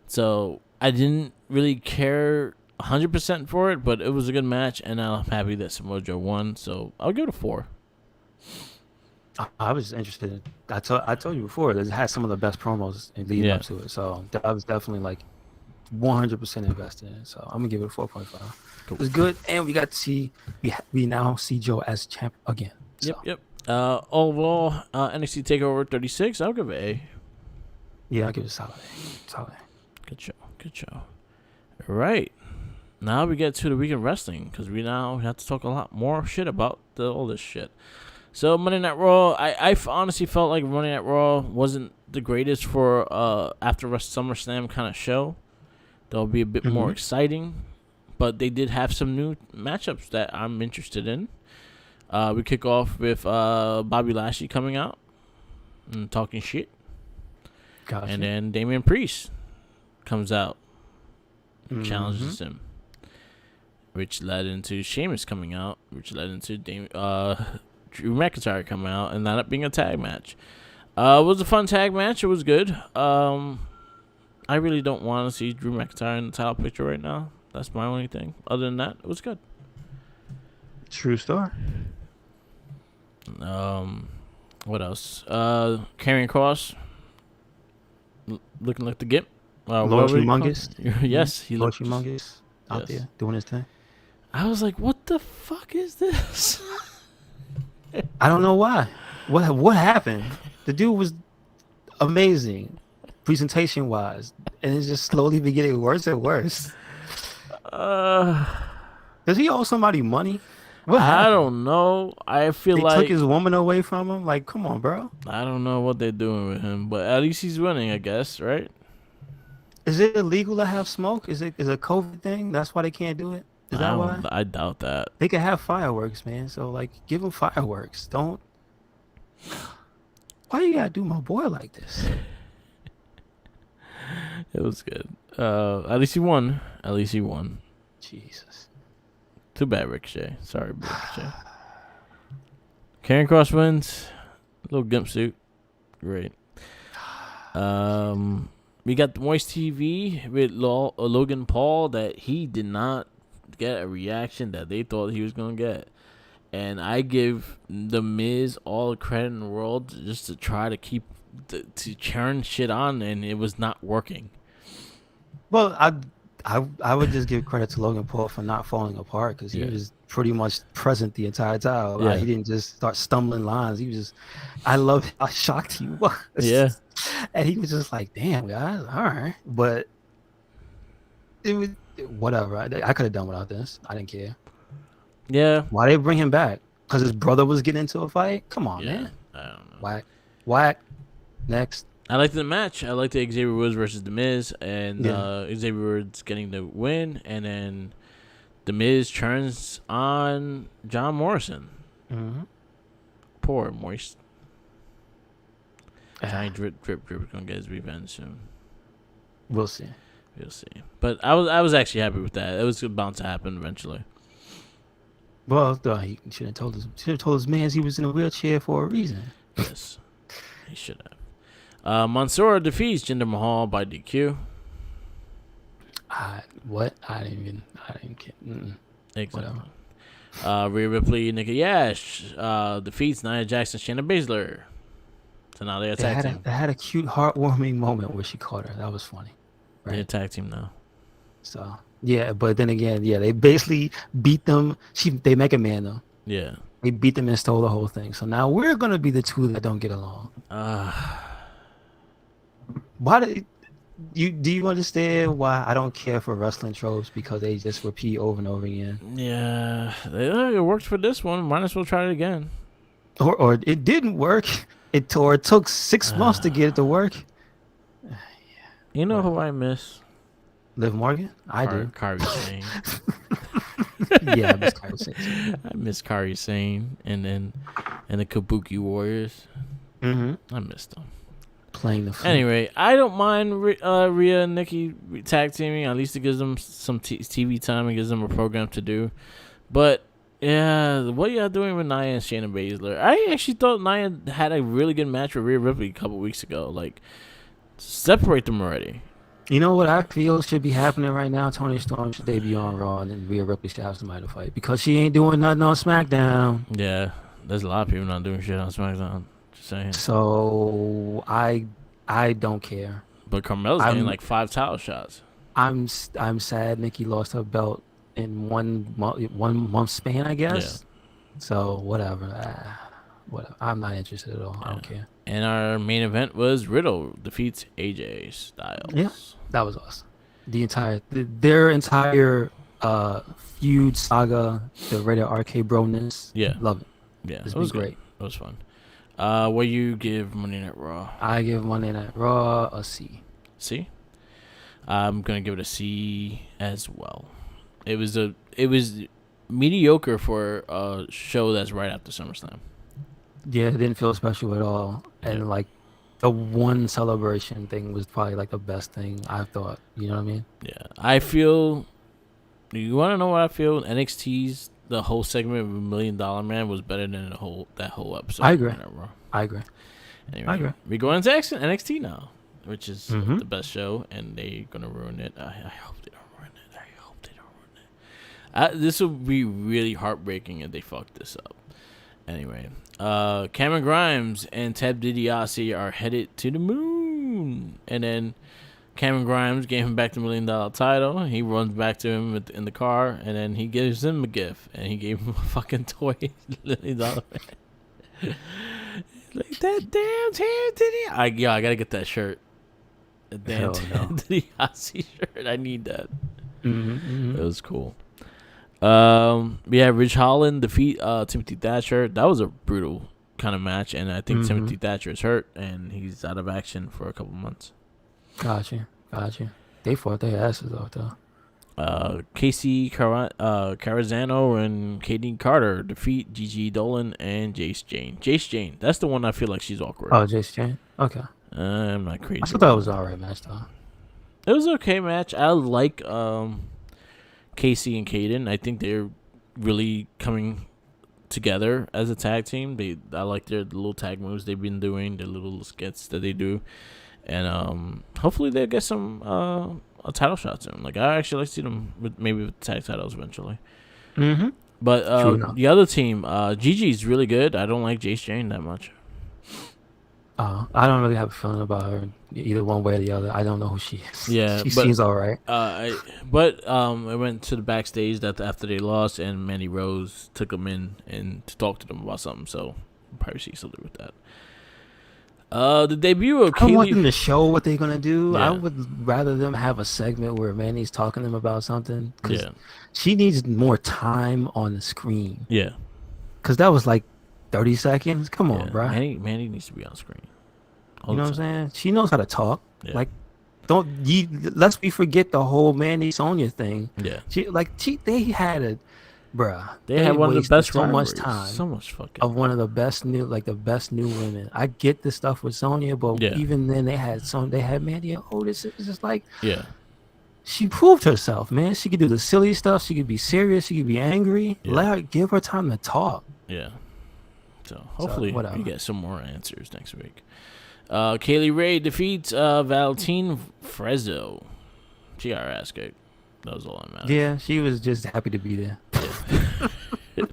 So I didn't really care 100% for it, but it was a good match, and I'm happy that Samoa Joe won. So I'll give it a 4. I was interested. I told you before, it had some of the best promos and leading up to it. So I was definitely like 100% invested in it. So I'm gonna give it a 4.5. Cool. It was good, and we got to see we now see Joe as champ again. So. Yep. Overall, NXT Takeover 36. I'll give it A. Yeah, I'll give it a solid A. Solid A. Good show. All right. Now we get to the weekend wrestling because we now have to talk a lot more shit about all this shit. So Monday Night Raw, I honestly felt like Monday Night Raw wasn't the greatest for after SummerSlam kind of show. That'll be a bit more exciting, but they did have some new matchups that I'm interested in. We kick off with Bobby Lashley coming out and talking shit. Gotcha. And then Damian Priest comes out and challenges him, which led into Sheamus coming out, which led into Drew McIntyre coming out and that up being a tag match. It was a fun tag match. It was good. I really don't want to see Drew McIntyre in the title picture right now. That's my only thing. Other than that, it was good. True story. What else? Karrion Kross looking like the gimp. Lord Humongous. Yes, he Lord looked Humongous out there doing his thing. I was like, what the fuck is this? I don't know why. What happened? The dude was amazing, presentation wise, and it's just slowly been getting worse and worse. Does he owe somebody money? I don't know. I feel they like took his woman away from him. Like, come on, bro. I don't know what they're doing with him, but at least he's winning, I guess, right? Is it illegal to have smoke? Is it a COVID thing? That's why they can't do it. Is that why? I doubt that. They can have fireworks, man. So like, give them fireworks. Don't. Why you gotta do my boy like this? It was good. At least he won. Jesus. Too bad, Ricochet. Sorry, Ricochet. Karrion Kross wins. Little gimp suit. Great. We got the Moist TV with Logan Paul that he did not get a reaction that they thought he was going to get. And I give The Miz all the credit in the world just to try to keep to churn shit on, and it was not working. Well, I would just give credit to Logan Paul for not falling apart because he was pretty much present the entire time. Yeah. He didn't just start stumbling lines. He was just, I love how shocked he was. Yeah. And he was just like, damn, guys, all right. But it was whatever. I could have done without this. I didn't care. Yeah. Why they bring him back? Because his brother was getting into a fight? Come on, man. I don't know. Whack. Next. I liked the match. I liked the Xavier Woods versus The Miz, and Xavier Woods getting the win, and then The Miz turns on John Morrison. Mm-hmm. Poor Moist. Johnny drip gonna get his revenge soon. We'll see. But I was actually happy with that. It was bound to happen eventually. Well, he should have told his man he was in a wheelchair for a reason. Yes, he should have. Mansoor defeats Jinder Mahal by DQ. What? I didn't get. Exactly. Rhea Ripley, Nikki Ash defeats Nia Jackson, Shayna Baszler. So now they're tag team. They had a cute, heartwarming moment where she caught her. That was funny. Right? They're tag team now. So yeah, but then again, they basically beat them. They make a man though. Yeah, They beat them and stole the whole thing. So now we're gonna be the two that don't get along. Why do you understand why I don't care for wrestling tropes? Because they just repeat over and over again. Yeah, it worked for this one. Might as well try it again. Or it didn't work. It took 6 months to get it to work. You know who I miss? Liv Morgan? I do. Kairi Sane. Yeah, I miss Kairi Sane. I miss Kairi Sane and the Kabuki Warriors. Mm-hmm. I miss them. Playing the flute. Anyway, I don't mind Rhea and Nikki tag teaming. At least it gives them some TV time and gives them a program to do. But yeah, what y'all doing with Nia and Shayna Baszler? I actually thought Nia had a really good match with Rhea Ripley a couple weeks ago. Like, separate them already. You know what I feel should be happening right now? Toni Storm should debut on Raw, and then Rhea Ripley should have somebody to fight because she ain't doing nothing on SmackDown. Yeah, there's a lot of people not doing shit on SmackDown. Just saying. So I don't care. But Carmella's getting like 5 title shots. I'm sad Nikki lost her belt in 1 month span, I guess. Yeah. So whatever. I'm not interested at all. I don't care. And our main event was Riddle defeats AJ Styles. Yeah, that was awesome. Their entire feud saga, the Rated RK Broness. Yeah, love it. Yeah, it was great. It was fun. What you give Monday Night Raw? I give Monday Night Raw a C. C? I'm gonna give it a C as well. It was mediocre for a show that's right after SummerSlam. Yeah, it didn't feel special at all. And like the one celebration thing was probably like the best thing I thought. You know what I mean? Yeah. I feel, you want to know what I feel? NXT's, the whole segment of $1 Million Man was better than that whole episode. I agree. Anyway, I agree. We go into NXT now, which is the best show, and they're going to ruin it. I hope they don't ruin it. This will be really heartbreaking if they fuck this up. Anyway, Cameron Grimes and Ted DiBiase are headed to the moon. And then Cameron Grimes gave him back the $1 Million title. He runs back to him in the car, and then he gives him a gift. And he gave him a fucking toy $1 Million. Like that damn Ted DiBiase. I gotta get that shirt. The damn Ted DiBiase shirt. I need that. It was cool. We had Ridge Holland defeat Timothy Thatcher. That was a brutal kind of match, and I think Timothy Thatcher is hurt, and he's out of action for a couple months. Gotcha. They fought their asses off, though. Casey Carazano and Katie Carter defeat Gigi Dolan and Jace Jane. Jace Jane, that's the one I feel like she's awkward. Oh, Jace Jane? Okay. I'm not crazy. I thought it was an alright match, though. It was an okay match. I like Casey and Kaden. I think they're really coming together as a tag team. I like their little tag moves they've been doing, their little skits that they do, and hopefully they'll get some title shots in. Like, I actually like to see them with tag titles eventually. But the other team, Gigi's really good. I don't like Jace Jane that much. I don't really have a feeling about her either one way or the other. I don't know who she is. Yeah, she seems all right. I went to the backstage after they lost, and Mandy Rose took them in and to talk to them about something. So I'll probably see something with that. The debut of Kaylee. I want them to show what they're gonna do. Yeah. I would rather them have a segment where Mandy's talking to them about something. Yeah, she needs more time on the screen. Yeah, because that was like 30 seconds. Come on, bro. Mandy needs to be on screen. You know what I'm saying? She knows how to talk. Yeah. Like, lest we forget the whole Mandy Sonya thing. Yeah. They had They had one of the best so rivalries. much time. So much fucking. Of one of the best new women. I get the stuff with Sonya, but even then they had Mandy and Otis. It's just like, she proved herself, man. She could do the silly stuff. She could be serious. She could be angry. Yeah. Give her time to talk. Yeah. So hopefully we get some more answers next week. Kaylee Ray defeats Valentine Fresno. She got her ass kicked. That was all that mattered. Yeah, she was just happy to be there.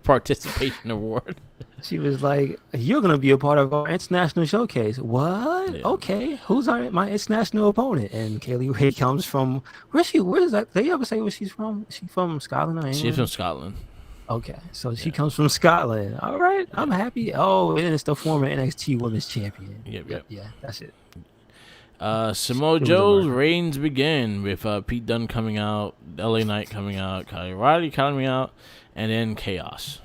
Participation award. She was like, "You're gonna be a part of our international showcase." What? Yeah. Okay, who's my international opponent? And Kaylee Ray comes from where is that? Did you ever say where she's from? Is she from Scotland or England? She's from Scotland. Okay, so she comes from Scotland. All right, I'm happy. Oh, and it's the former NXT Women's Champion. Yep. Yeah, that's it. Samoa Joe's reigns begin with Pete Dunne coming out, LA Knight coming out, Kyle O'Reilly coming out, and then chaos.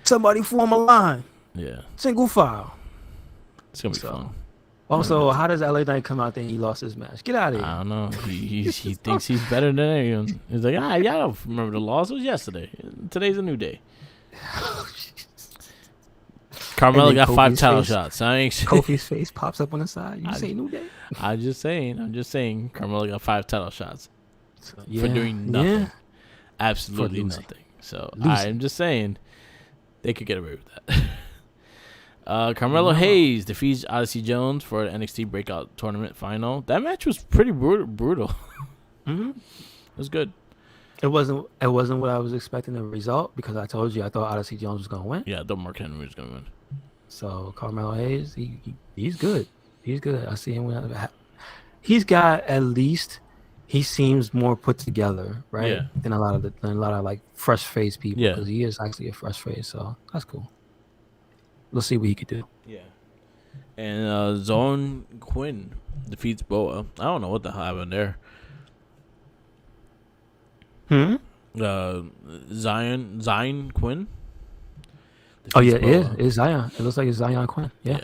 Somebody form a line. Yeah. Single file. It's gonna be fun. Also, how does LA Knight come out there and he lost his match? Get out of here. I don't know. He thinks he's better than anyone. He's like, y'all don't remember the loss. It was yesterday. Today's a new day. Carmella got 5 title shots. Kofi's face pops up on the side. You say new day? I'm just saying. Carmella got 5 title shots for doing nothing. Yeah. Absolutely nothing. So I'm just saying they could get away with that. Carmelo Hayes defeats Odyssey Jones for the NXT Breakout Tournament final. That match was pretty brutal. Mm-hmm. It was good. It wasn't what I was expecting the result because I told you I thought Odyssey Jones was gonna win. Yeah, I thought Mark Henry was gonna win. So Carmelo Hayes, he's good. He's good. I see him. He's got at least. He seems more put together, right? Yeah. Than a lot of like fresh face people. Yeah. Because he is actually a fresh face, so that's cool. Let's see what he could do. Yeah. And Zone Quinn defeats Boa. I don't know what the hell happened there. Zion Quinn. Oh yeah, it's Zion. It looks like it's Zion Quinn. Yeah.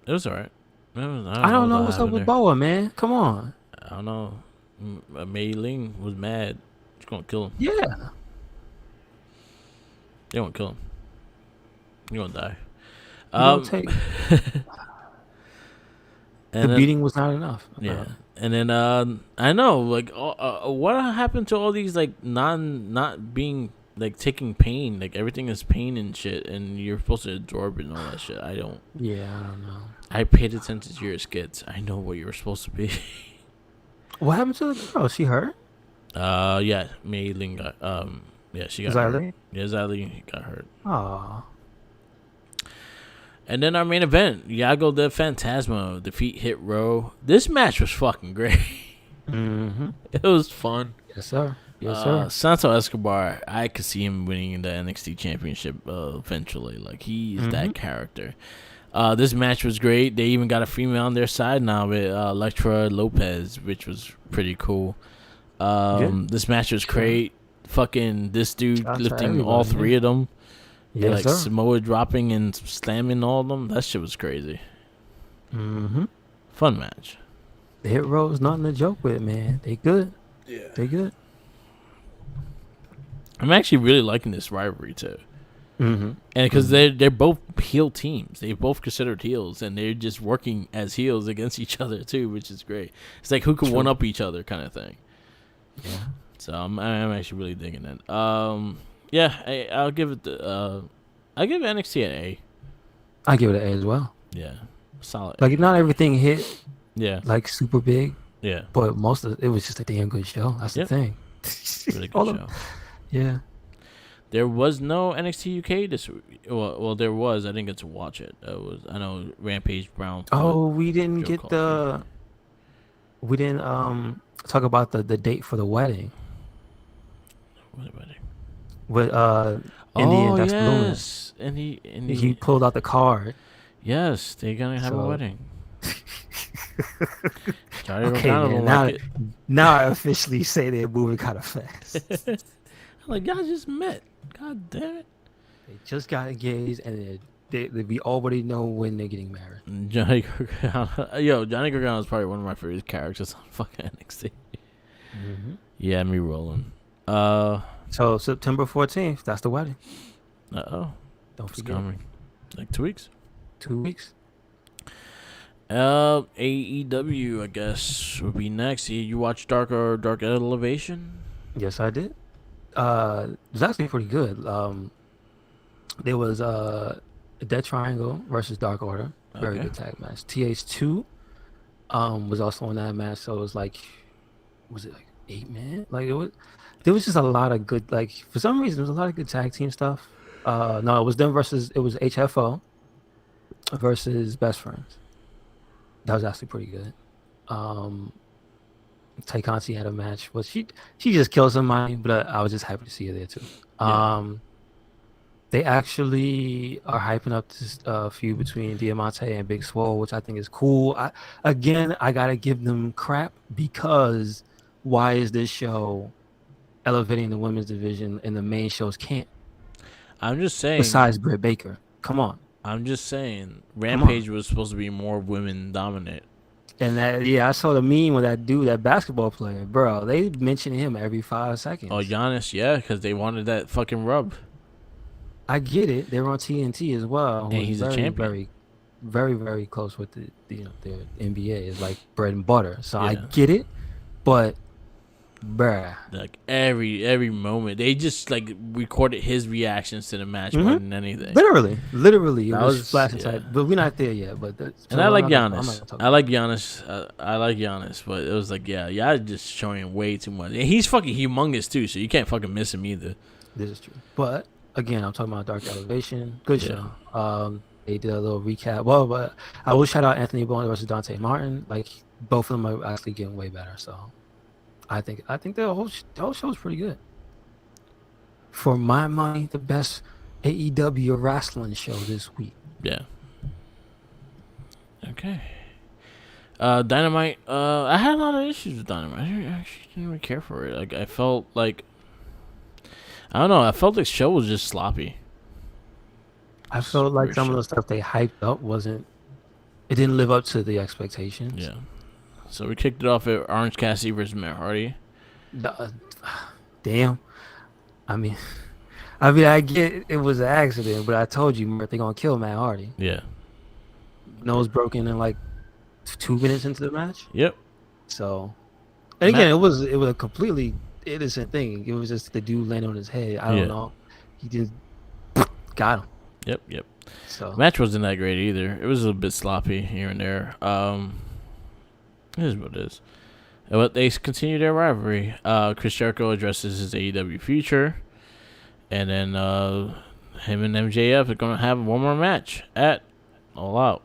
It was alright. I don't know what's up with Boa, man. Come on. I don't know. Mei Ling was mad. She's gonna kill him. Yeah. They won't kill him. You're gonna die. The beating was not enough. Yeah. And then I know, like, what happened to all these like not being like taking pain? Like everything is pain and shit, and you're supposed to absorb it and all that shit. I don't. Yeah, I don't know. I paid attention to your skits. I know what you were supposed to be. What happened to the girl? She hurt? Yeah, Mei Ling got yeah, she got hurt. Yeah, Zali got hurt. Aww. And then our main event, Yago the Phantasmo defeat Hit Row. This match was fucking great. Mm-hmm. It was fun. Yes, sir. Yes, sir. Santo Escobar, I could see him winning the NXT Championship eventually. Like, he's that character. This match was great. They even got a female on their side now with Electra Lopez, which was pretty cool. This match was great. Fucking this dude lifting all 3 of them. Yeah, like Samoa dropping and slamming all of them. That shit was crazy. Mm-hmm. Fun match. The Hit Row's nothing to joke with, man. They good. Yeah. They good. I'm actually really liking this rivalry too. Mm-hmm. And because they're both heel teams. They're both considered heels, and they're just working as heels against each other too, which is great. It's like who can one up each other kind of thing. Yeah. So I'm actually really digging it. Yeah, I'll give it I'll give NXT an A. I give it an A as well. Yeah, solid. Like not everything hit. Yeah. Like super big. Yeah. But most of it was just a damn good show. That's the thing. Really good show. Yeah. There was no NXT UK this week. Well, there was. I didn't get to watch it. I know Rampage Brown. Oh, we didn't get the. We didn't talk about the date for the wedding. What wedding? With Indian Dexter yes. Lumis. He pulled out the card. Yes, they're gonna have a wedding. Okay, man, now I officially say they're moving kind of fast. I'm like, y'all just met. God damn it. They just got engaged, and we already know when they're getting married. Johnny Gargano is probably one of my favorite characters on fucking NXT. Mm-hmm. Yeah, me rolling. So September 14th, that's the wedding. Don't forget. Coming. Like 2 weeks. 2 weeks. AEW, I guess, would be next. You watch Dark Elevation? Yes, I did. It was actually pretty good. There was Dead Triangle versus Dark Order. Very good tag match. TH2 was also in that match. So it was like, was it like 8 man? Like there was just a lot of good, like for some reason there was a lot of good tag team stuff. No, it was them versus HFO versus Best Friends. That was actually pretty good. Taikansi had a match. Well, she just killed somebody, but I was just happy to see her there too. They actually are hyping up this feud between Diamante and Big Swole, which I think is cool. I gotta give them crap because why is this show elevating the women's division and the main shows can't? I'm just saying. Besides Britt Baker, come on. I'm just saying. Rampage was supposed to be more women dominant. And I saw the meme with that dude, that basketball player, bro. They mention him every 5 seconds. Oh, Giannis, yeah, because they wanted that fucking rub. I get it. They're on TNT as well. And he's a champion. Very, very, very close with the NBA. It's like bread and butter. So I get it, but bruh. Like every moment, they just like recorded his reactions to the match more than anything. Literally, it was flashing tight. But we're not there yet. But I like Giannis. I like Giannis, but it was like y'all just showing way too much. And he's fucking humongous too, so you can't fucking miss him either. This is true, but. Again, I'm talking about Dark Elevation. Good show. They did a little recap. Well, but I will shout out Anthony Bowens versus Dante Martin. Like both of them are actually getting way better. So I think the whole show is pretty good. For my money, the best AEW wrestling show this week. Yeah. Okay. Dynamite. I had a lot of issues with Dynamite. I actually didn't really care for it. Like I felt like. I don't know. I felt like the show was just sloppy. I felt like some of the stuff they hyped up it didn't live up to the expectations. Yeah. So we kicked it off at Orange Cassidy versus Matt Hardy. Damn. I mean, I get it was an accident, but I told you they're gonna kill Matt Hardy. Yeah. Nose broken in like 2 minutes into the match. Yep. So, and again, it was a completely innocent thing. It was just the dude landing on his head. I don't know. He just got him. Yep. So match wasn't that great either. It was a bit sloppy here and there. It is what it is. But they continue their rivalry. Chris Jericho addresses his AEW future, and then him and MJF are gonna have one more match at All Out.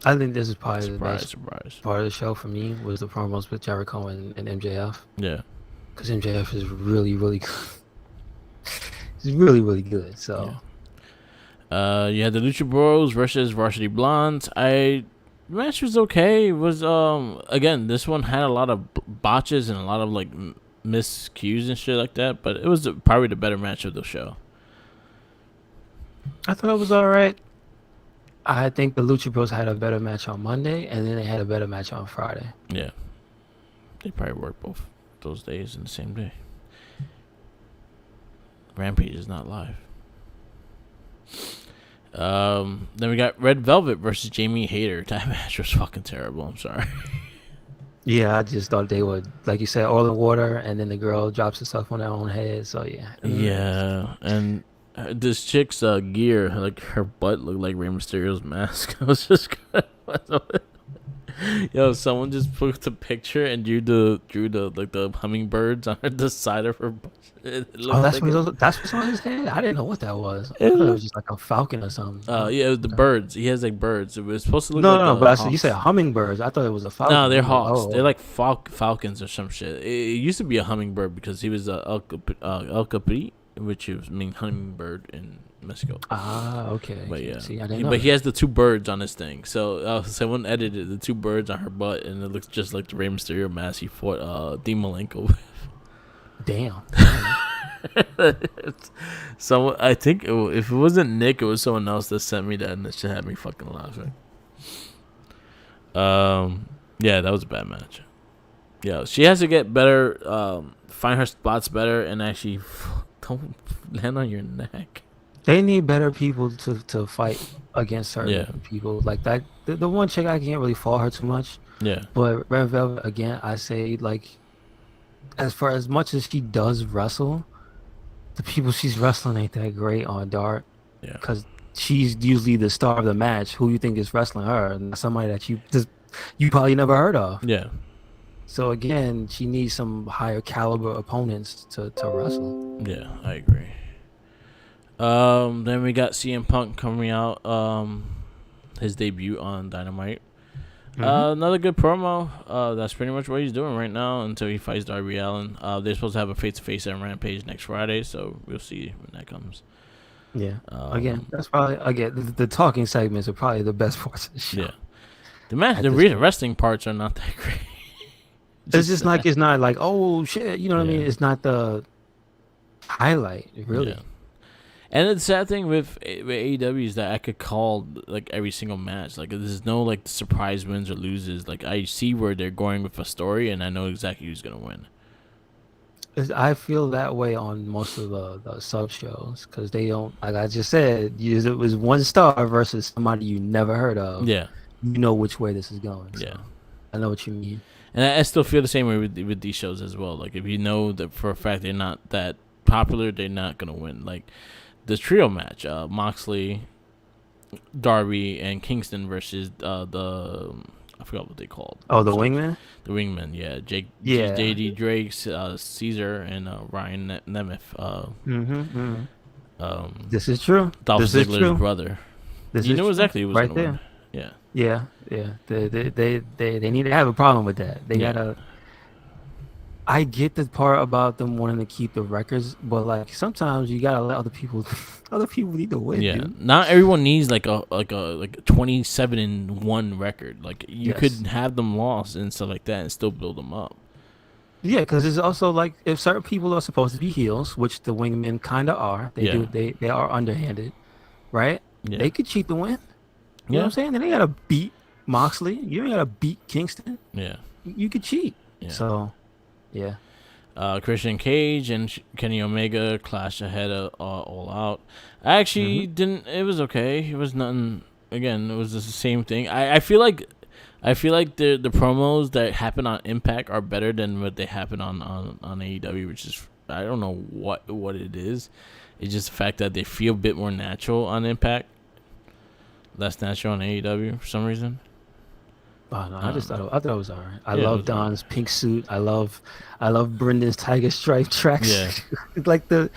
I think this is probably the best surprise part of the show for me was the promos with Jericho and MJF. Yeah. Because MJF is really, really good. He's really, really good. So, you had the Lucha Bros versus Varsity Blondes. The match was okay. It was again, this one had a lot of botches and a lot of like miscues and shit like that. But it was probably the better match of the show. I thought it was all right. I think the Lucha Bros had a better match on Monday, and then they had a better match on Friday. Yeah, they probably worked both those days in the same day. Rampage is not live. Then we got Red Velvet versus Jamie Hayter. That match was fucking terrible. I'm sorry. Yeah, I just thought they would, like you said, oil and water, and then the girl drops herself on her own head. So yeah. Yeah, and this chick's gear, like her butt looked like Rey Mysterio's mask. I was just yo, someone just put the picture and drew the like the hummingbirds on the side of her butt. That's what's on his head. I didn't know what that was. I thought it was just like a falcon or something. Yeah, it was the birds. He has like birds. It was supposed to look but you said hummingbirds. I thought it was a falcon. No, they're hawks. They're like falcons or some shit. It used to be a hummingbird because he was El Capri, which means hummingbird in Mexico. Ah, okay. But yeah, see, I didn't know but he has the two birds on his thing. So someone edited the two birds on her butt, and it looks just like the Rey Mysterio mask he fought Dean Malenko with. Damn. So I think if it wasn't Nick, it was someone else that sent me that, and that shit had me fucking laughing. Yeah, that was a bad match. Yeah, she has to get better, find her spots better, and actually don't land on your neck. They need better people to fight against certain people like that. The one chick, I can't really fault her too much. Yeah. But Red Velvet, again, I say, like, as much as she does wrestle, the people she's wrestling ain't that great on Dark. Yeah. Because she's usually the star of the match. Who you think is wrestling her? And somebody that you probably never heard of. Yeah. So again, she needs some higher caliber opponents to wrestle. Yeah, I agree. Then we got CM Punk coming out, his debut on Dynamite. Another good promo. That's pretty much what he's doing right now until he fights Darby Allin. They're supposed to have a face-to-face at Rampage next Friday, so we'll see when that comes. Yeah. Again, that's probably the talking segments are probably the best parts of the show. Yeah. The wrestling parts are not that great. It's not like, oh shit, you know what I mean? It's not the highlight, really. Yeah. And the sad thing with AEW is that I could call like every single match. Like there's no like surprise wins or loses. Like I see where they're going with a story, and I know exactly who's gonna win. I feel that way on most of the sub shows because they don't. Like I just said, it was one star versus somebody you never heard of. Yeah, you know which way this is going. So yeah, I know what you mean. And I still feel the same way with these shows as well. Like if you know that for a fact they're not that popular, they're not gonna win. Like the trio match, Moxley, Darby, and Kingston versus I forgot what they called. Oh, the Wingman? The Wingman, yeah. JD Drake, Caesar, and Ryan Nemeth. This is true. Dolph Ziggler's brother. You know exactly who was right going to there. win. Yeah. Yeah. They need to have a problem with that. They gotta. I get the part about them wanting to keep the records, but like sometimes you gotta let other people need to win. Yeah, dude. not everyone needs like a 27-1 record. Like you could have them lost and stuff like that, and still build them up. Yeah, because it's also like if certain people are supposed to be heels, which the Wingmen kind of are. They are underhanded, right? Yeah. They could cheat the win. You know what I'm saying? They gotta beat Moxley. You ain't gotta beat Kingston. Yeah, you could cheat. Yeah. So. Yeah. Christian Cage and Kenny Omega clash ahead of All Out. I actually didn't. It was okay. It was nothing. Again, it was just the same thing. I feel like the promos that happen on Impact are better than what they happen on AEW, which is I don't know what it is. It's just the fact that they feel a bit more natural on Impact, less natural on AEW for some reason. Oh no! I thought it was alright. I love Don's pink suit. I love Brendan's tiger stripe tracks. Yeah, like the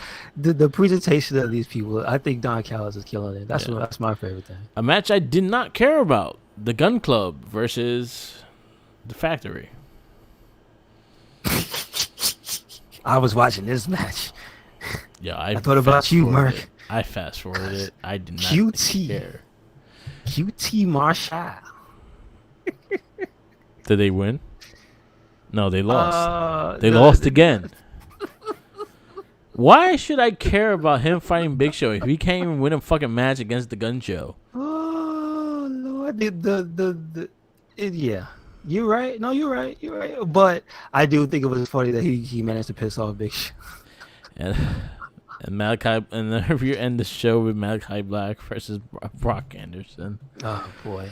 presentation of these people. I think Don Callis is killing it. That's my favorite thing. A match I did not care about: the Gun Club versus the Factory. I was watching this match. Yeah, I thought about you, Merc. I fast forwarded it. I did not care. QT Marshall. Did they win? No, they lost. They lost again. Why should I care about him fighting Big Show if he can't even win a fucking match against the Gun Show? Oh Lord, yeah. You're right. No, you're right. But I do think it was funny that he managed to piss off Big Show. And Malachi, and then if you end the show with Malachi Black versus Brock Anderson. Oh boy.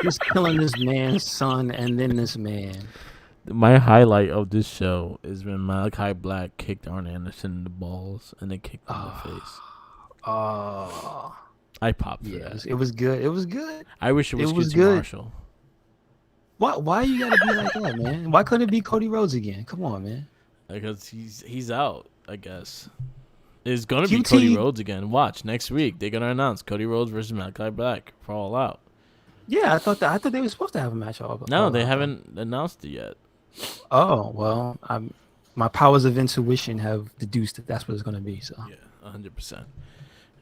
Just killing this man's son and then this man. My highlight of this show is when Malachi Black kicked Arn Anderson in the balls and then kicked him in the face. Oh. I popped for that. It was good. It was good. I wish it was good. Marshall. Why you gotta be like that, man? Why couldn't it be Cody Rhodes again? Come on, man. Because he's out, I guess. It's gonna be Cody Rhodes again. Watch next week. They're gonna announce Cody Rhodes versus Malachi Black for All Out. Yeah, I thought they were supposed to have a match. No, they haven't announced it yet. Oh well, my powers of intuition have deduced that that's what it's gonna be. So yeah, 100%.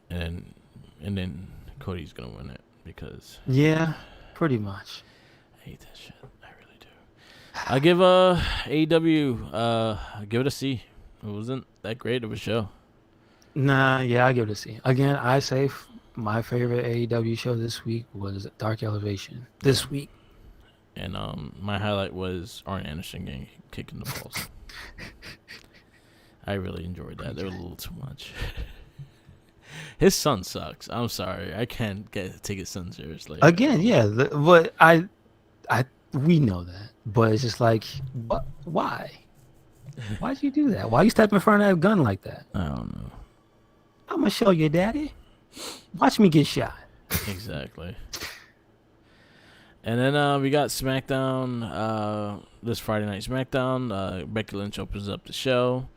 And then Cody's gonna win it because pretty much. I hate that shit. I really do. I give AEW give it a C. It wasn't that great of a show. Nah, I give it a C. Again, I say my favorite AEW show this week was Dark Elevation. This week. And my highlight was Arn Anderson getting kicked in the balls. I really enjoyed that. They were a little too much. His son sucks. I'm sorry. I can't take his son seriously. Again, but we know that. But it's just like, what? Why? Why'd you do that? Why you step in front of that gun like that? I don't know. I'm gonna show you, Daddy. Watch me get shot. Exactly. And then we got SmackDown this Friday night. SmackDown. Becky Lynch opens up the show,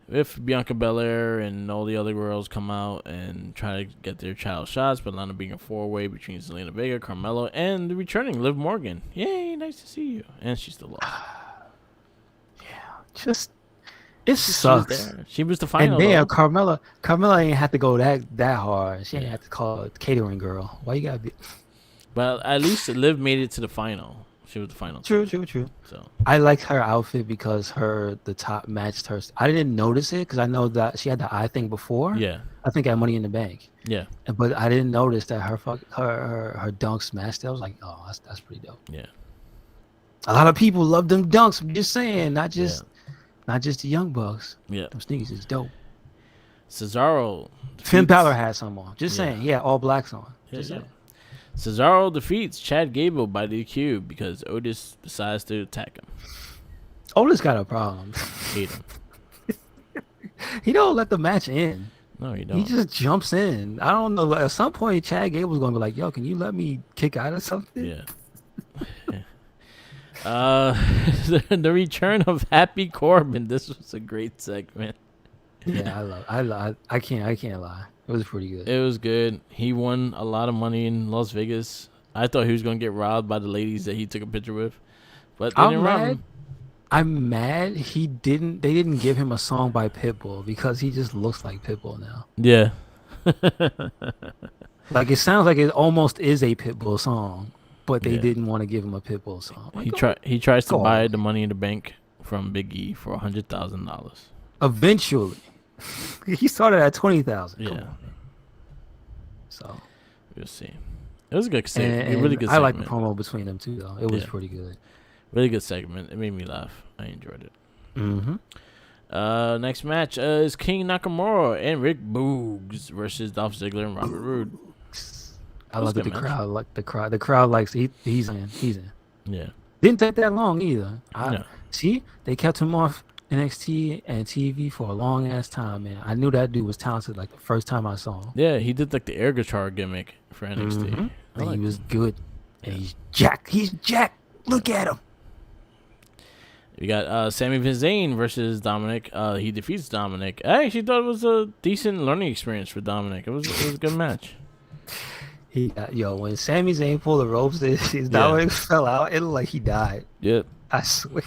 if Bianca Belair and all the other girls come out and try to get their child shots, but not being a 4-way between Zelina Vega, Carmella, and the returning Liv Morgan. Yay, nice to see you. And she still lost. Just it sucks. She was the final. And damn, Carmella ain't have to go that hard. She ain't have to call a catering girl. Why you gotta be? Well, at least Liv made it to the final. She was the final. True. So I liked her outfit because the top matched her. I didn't notice it because I know that she had the eye thing before. Yeah. I think at Money in the Bank. Yeah. But I didn't notice that her dunks matched. I was like, oh, that's pretty dope. Yeah. A lot of people love them dunks. I'm just saying, not just the Young Bucks. Yeah. Them sneakers is dope. Cesaro. Finn Balor had some on. Just saying. Yeah, all blacks on. Just saying. Cesaro defeats Chad Gable by DQ because Otis decides to attack him. Otis got a problem. Hate him. He don't let the match end. No, he don't. He just jumps in. I don't know. At some point, Chad Gable's going to be like, yo, can you let me kick out of something? Yeah. The return of Happy Corbin. This was a great segment. Yeah, I can't lie. It was pretty good. It was good. He won a lot of money in Las Vegas. I thought he was gonna get robbed by the ladies that he took a picture with, but they didn't rob him. I'm mad they didn't give him a song by Pitbull because he just looks like Pitbull now. Yeah. Like it sounds like it almost is a Pitbull song, but they didn't want to give him a Pitbull song. Like, he tries to buy the Money in the Bank from Big E for $100,000. Eventually. He started at 20,000. Yeah. So we'll see. It was a good segment. And really good I segment. like the promo between them too, though. It was pretty good. Really good segment. It made me laugh. I enjoyed it. Mm-hmm. Next match is King Nakamura and Rick Boogs versus Dolph Ziggler and Robert Roode. I love the crowd. Like the crowd likes he's in. Yeah. Didn't take that long either. No. See, they kept him off NXT and TV for a long ass time, man. I knew that dude was talented like the first time I saw him. Yeah, he did like the air guitar gimmick for NXT. Mm-hmm. And he was good. And he's jacked. Look at him. We got Sammy Vanzane versus Dominic. He defeats Dominic. I actually thought it was a decent learning experience for Dominic. It was a good match. When Sami Zayn pulled the ropes, his Dominic fell out. It looked like he died. Yep. I swear.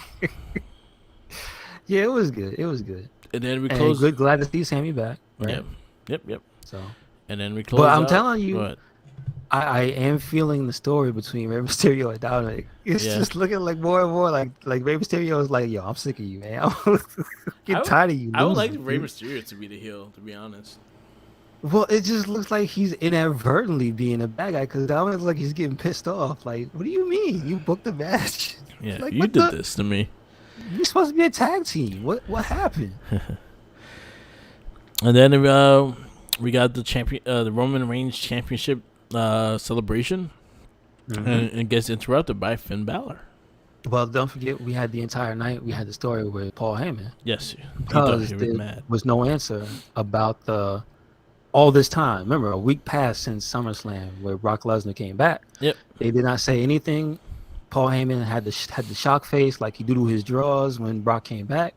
Yeah, it was good. And then we close. Glad to see Sammy back. Right? Yep. So. And then we close. But I'm telling you, I am feeling the story between Rey Mysterio and Dominic. It's just looking like more and more like Rey Mysterio is like, yo, I'm sick of you, man. I'm getting tired of you. I would like Rey Mysterio to be the heel, to be honest. Well, it just looks like he's inadvertently being a bad guy because Dominic looks like he's getting pissed off. Like, what do you mean? You booked the match? Yeah, like, you did this to me. You're supposed to be a tag team. What happened? And then we got the Roman Reigns Championship celebration, and it gets interrupted by Finn Balor. Well, don't forget we had the entire night. We had the story with Paul Heyman. Yes, because there was no answer about all this time. Remember, a week passed since SummerSlam where Brock Lesnar came back. Yep, they did not say anything. Paul Heyman had the shock face like he did with his draws when Brock came back.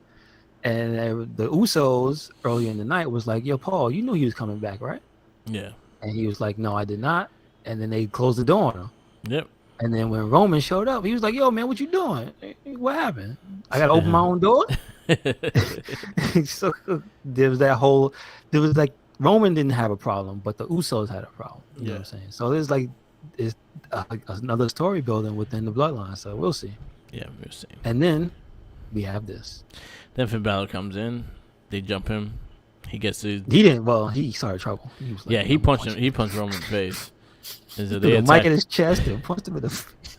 And the Usos earlier in the night was like, yo, Paul, you knew he was coming back, right? Yeah. And he was like, no, I did not. And then they closed the door on him. Yep. And then when Roman showed up, he was like, yo, man, what you doing? What happened? I got to open my own door? So there was like, Roman didn't have a problem, but the Usos had a problem. You know what I'm saying? So there's like, it's another story building within the bloodline. So we'll see. Yeah, we'll see. And then we have this. Then Finn Balor comes in. They jump him. He gets to. He didn't. Well, he started trouble. He was like, he punched him. He punched Roman in the face. And so they mic in his chest and punched him in the face.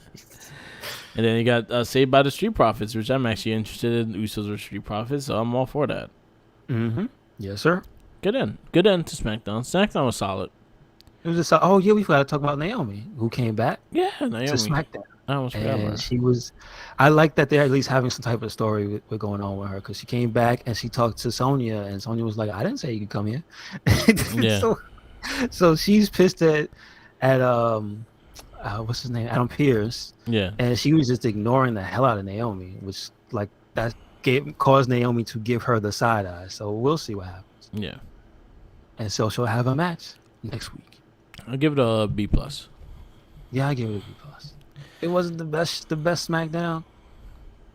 And then he got saved by the Street Profits, which I'm actually interested in. Usos or Street Profits, so I'm all for that. Mm-hmm. Yes, sir. Good end to SmackDown. SmackDown was solid. It was just we forgot to talk about Naomi, who came back. Yeah, Naomi to SmackDown. I almost forgot about her. She was. I like that they're at least having some type of story with going on with her because she came back and she talked to Sonya and Sonya was like, "I didn't say you could come here." Yeah. So she's pissed at what's his name, Adam Pearce. Yeah. And she was just ignoring the hell out of Naomi, which like caused Naomi to give her the side eye. So we'll see what happens. Yeah. And so she'll have a match next week. I'll give it a B+. Yeah, I give it a B+. It wasn't the best SmackDown,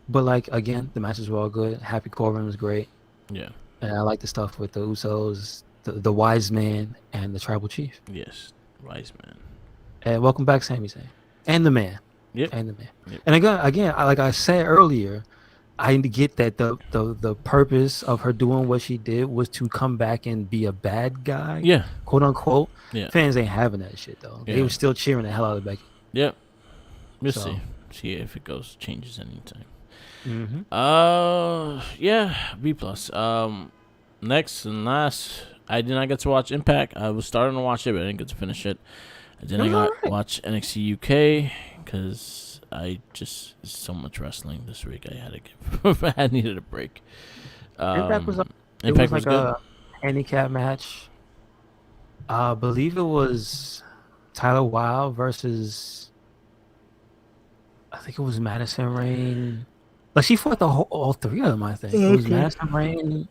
but like again, the matches were all good. Happy Corbin was great. Yeah. And I like the stuff with the Usos, the Wise Man, and the Tribal Chief. Yes, Wise Man. And welcome back, Sami Zayn, and the Man. Yep. And the Man. Yep. And again, like I said earlier, I get that the purpose of her doing what she did was to come back and be a bad guy. Yeah. Quote unquote. Yeah. Fans ain't having that shit though. Yeah. They were still cheering the hell out of Becky. Yep. We'll So. see. See if it changes anytime. Mm-hmm. Yeah, B+. Next and last, I did not get to watch Impact. I was starting to watch it, but I didn't get to finish it. I didn't watch NXT UK because there's so much wrestling this week. I had to I needed a break. Impact was good. a handicap match. I believe it was Tyler Wilde versus, I think it was Madison Rain. Like she fought all three of them, I think. It was Madison Rain,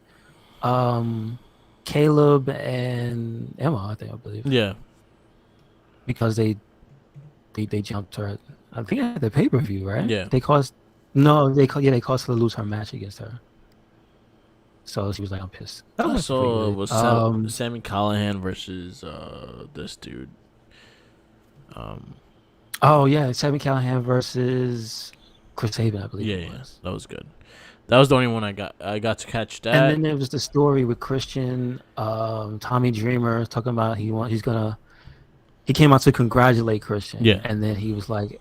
Caleb, and Emma, I believe. Yeah. Because they jumped her, I think at the pay-per-view, right? Yeah. They caused her to lose her match against her. So she was like, I'm pissed. I saw it was Sammy Callahan versus this dude. Oh yeah, Sammy Callahan versus Chris Sabin, I believe. Yeah, that was good. That was the only one I got to catch that. And then there was the story with Christian, Tommy Dreamer talking about he came out to congratulate Christian. Yeah. And then he was like,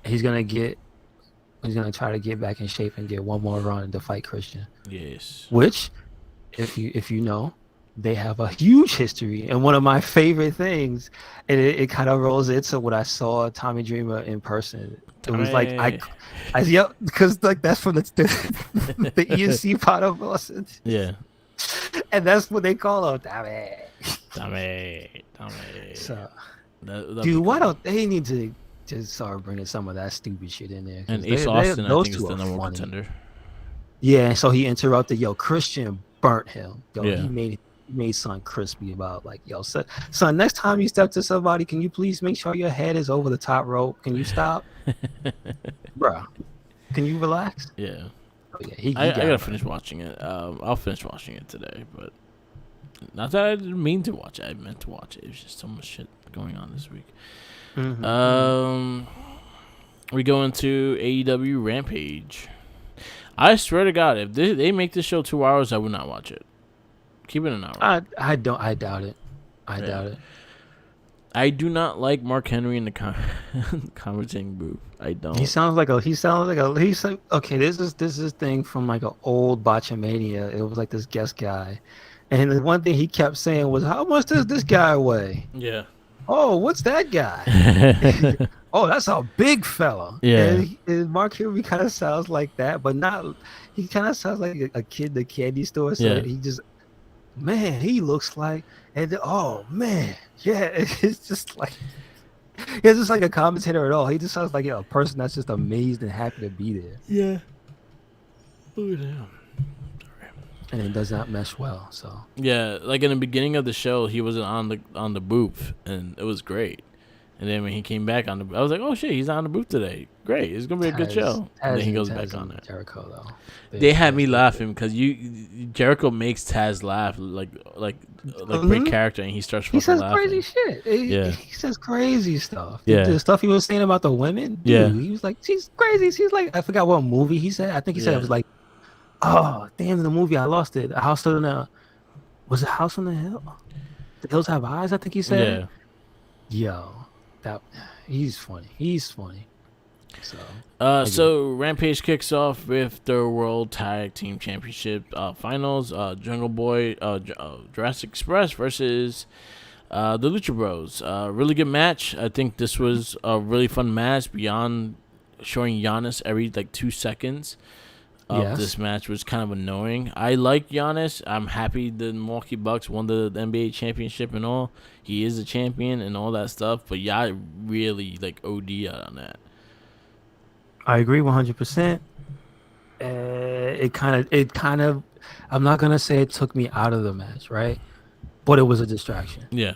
he's gonna try to get back in shape and get one more run to fight Christian. Yes. Which, if you know, they have a huge history. And one of my favorite things, and it kind of rolls into when I saw Tommy Dreamer in person. It was like because like that's from the ENC part of Boston. Yeah. And that's what they call him, Tommy. So, dude, why don't they need to just start bringing some of that stupid shit in there? And Ace Austin, I think, is the number one contender. Yeah, so he interrupted. Christian burnt him. Yeah. He made son crispy about like, son, next time you step to somebody, can you please make sure your head is over the top rope? Can you stop? Bro, can you relax? Yeah. Oh, yeah, I gotta finish watching it. I'll finish watching it today, but not that I didn't mean to watch it. I meant to watch it. It was just so much shit going on this week. Mm-hmm. We go into AEW Rampage. I swear to God, if they make this show 2 hours, I would not watch it. Keep it an hour. I doubt it. I doubt it. I do not like Mark Henry in the commentating booth. I don't. He sounds like okay. This is thing from like an old Botchamania. It was like this guest guy, and the one thing he kept saying was, "How much does this guy weigh?" Yeah. Oh, what's that guy? Oh, that's a big fella. Yeah. And Mark Henry kind of sounds like that, but not. He kind of sounds like a kid in the candy store. So he just, man, he looks like, and oh man, yeah, it's just like, he's just like a commentator at all. He just sounds like a person that's just amazed and happy to be there. Yeah. Oh damn. And it does not mesh well. So yeah, like in the beginning of the show, he wasn't on the booth, and it was great. And then when he came back I was like, oh shit, he's on the booth today. Great, it's gonna be a good show. And then he goes back on there. Jericho though, they had me laughing because Jericho makes Taz laugh like great character, and he starts fucking laughing. He says crazy shit. He says crazy stuff. Yeah, the stuff he was saying about the women. Dude, he was like, she's crazy. She's like, I forgot what movie he said. I think he said it was like, oh damn, the movie I lost it. House on the Hill? The Hills Have Eyes, I think he said. Yeah. Yo, he's funny. So Rampage kicks off with the World Tag Team Championship finals. Jungle Boy, Jurassic Express versus the Lucha Bros. Really good match. I think this was a really fun match beyond showing Giannis every 2 seconds. This match was kind of annoying. I like Giannis. I'm happy the Milwaukee Bucks won the NBA championship and all. He is a champion and all that stuff. But yeah, I really OD out on that. I agree 100%. it kind of. I'm not gonna say it took me out of the match, right? But it was a distraction. Yeah.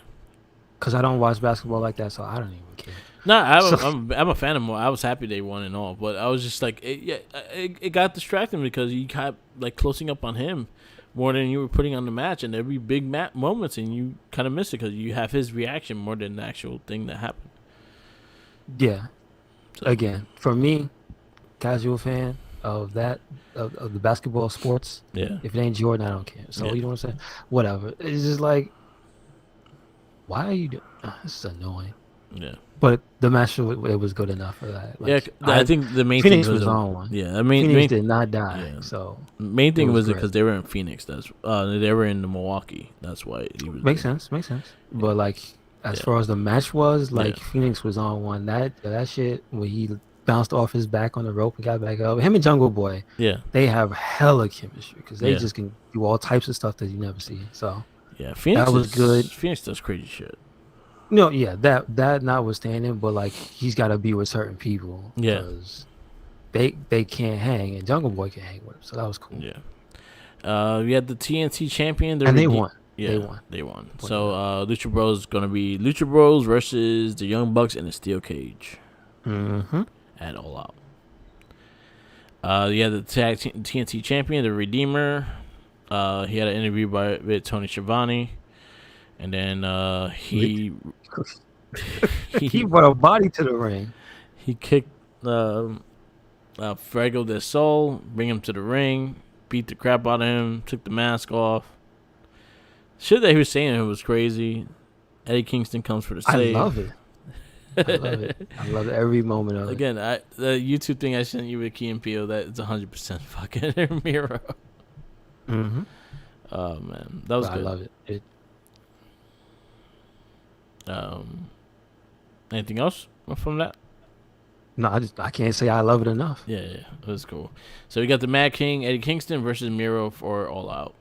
Because I don't watch basketball like that, so I don't even care. No, I'm a fan of more. I was happy they won and all, but I was just like, it got distracting because you kept like closing up on him more than you were putting on the match, and every big moments, and you kind of miss it because you have his reaction more than the actual thing that happened. Yeah. So. Again, for me, casual fan of that of the basketball sports. Yeah. If it ain't Jordan, I don't care. So you know what I'm saying? Whatever. It's just like, why are you doing? This is annoying. Yeah. But the match, it was good enough for that. Like, yeah, I think the main Phoenix thing was on one. Yeah, I mean, Phoenix did not die. Yeah. So main thing was because they were in Phoenix. They were in Milwaukee. That's why he was. Makes sense. But like, as far as the match was, like Phoenix was on one. That shit when he bounced off his back on the rope and got back up. Him and Jungle Boy. Yeah. They have hella chemistry because they just can do all types of stuff that you never see. So yeah, Phoenix that was good. Phoenix does crazy shit. No, yeah, that notwithstanding, but like he's got to be with certain people. Yeah, because they can't hang, and Jungle Boy can hang with him, so that was cool. Yeah, we had the TNT champion, and they won. Yeah, they won. So Lucha Bros is gonna be Lucha Bros versus the Young Bucks in a steel cage. Mm-hmm. At All Out. You had the TNT champion, the Redeemer. He had an interview with Tony Schiavone. And then he brought a body to the ring. He kicked Fuego del Sol, bring him to the ring, beat the crap out of him, took the mask off. Shit that he was saying was crazy. Eddie Kingston comes for the save. I love it. I love every moment of it. Again, the YouTube thing I sent you with Key and Peele, that it's 100% fucking Miro. Mm-hmm. Oh man, that was good. I love it. Anything else from that? No, I can't say I love it enough. Yeah, it was cool. So we got the Mad King, Eddie Kingston versus Miro for All Out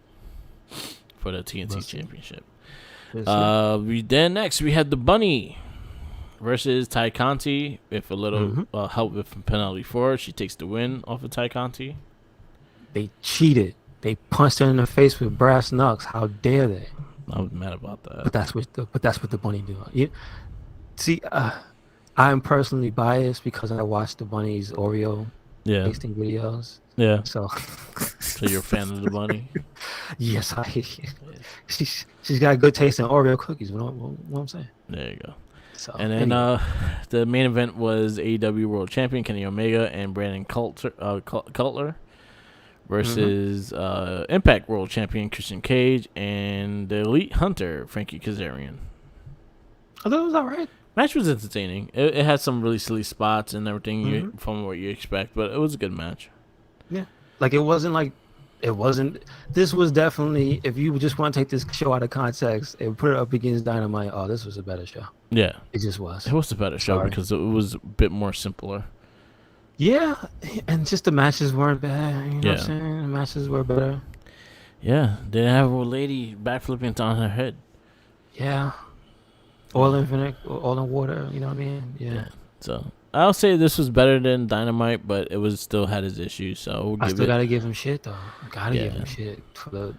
for the TNT Championship. Next we had the Bunny versus Ty Conti with a little help with penalty 4. She takes the win off of Ty Conti. They cheated. They punched her in the face with brass knucks. How dare they? I was mad about that. But that's what the Bunny do. See, I'm personally biased because I watched the Bunny's Oreo tasting videos. Yeah. So you're a fan of the Bunny? Yes, she's got good taste in Oreo cookies. What I'm saying. There you go. So, and then the main event was AEW World Champion Kenny Omega and Brandon Cutler versus Impact World Champion Christian Cage and the Elite Hunter Frankie Kazarian. I thought it was all right. Match was entertaining. It had some really silly spots and everything from what you expect, but it was a good match. Yeah, like it wasn't. This was definitely, if you just want to take this show out of context and put it up against Dynamite, this was a better show. Yeah, it just was. It was a better show because it was a bit more simpler. Yeah, and just the matches weren't bad. You know what I'm saying? The matches were better. Yeah, they didn't have a lady backflipping on her head. Yeah. Oil in water, you know what I mean? Yeah. So I'll say this was better than Dynamite, but it was still had its issues. So I still gotta give him shit though. Give him shit for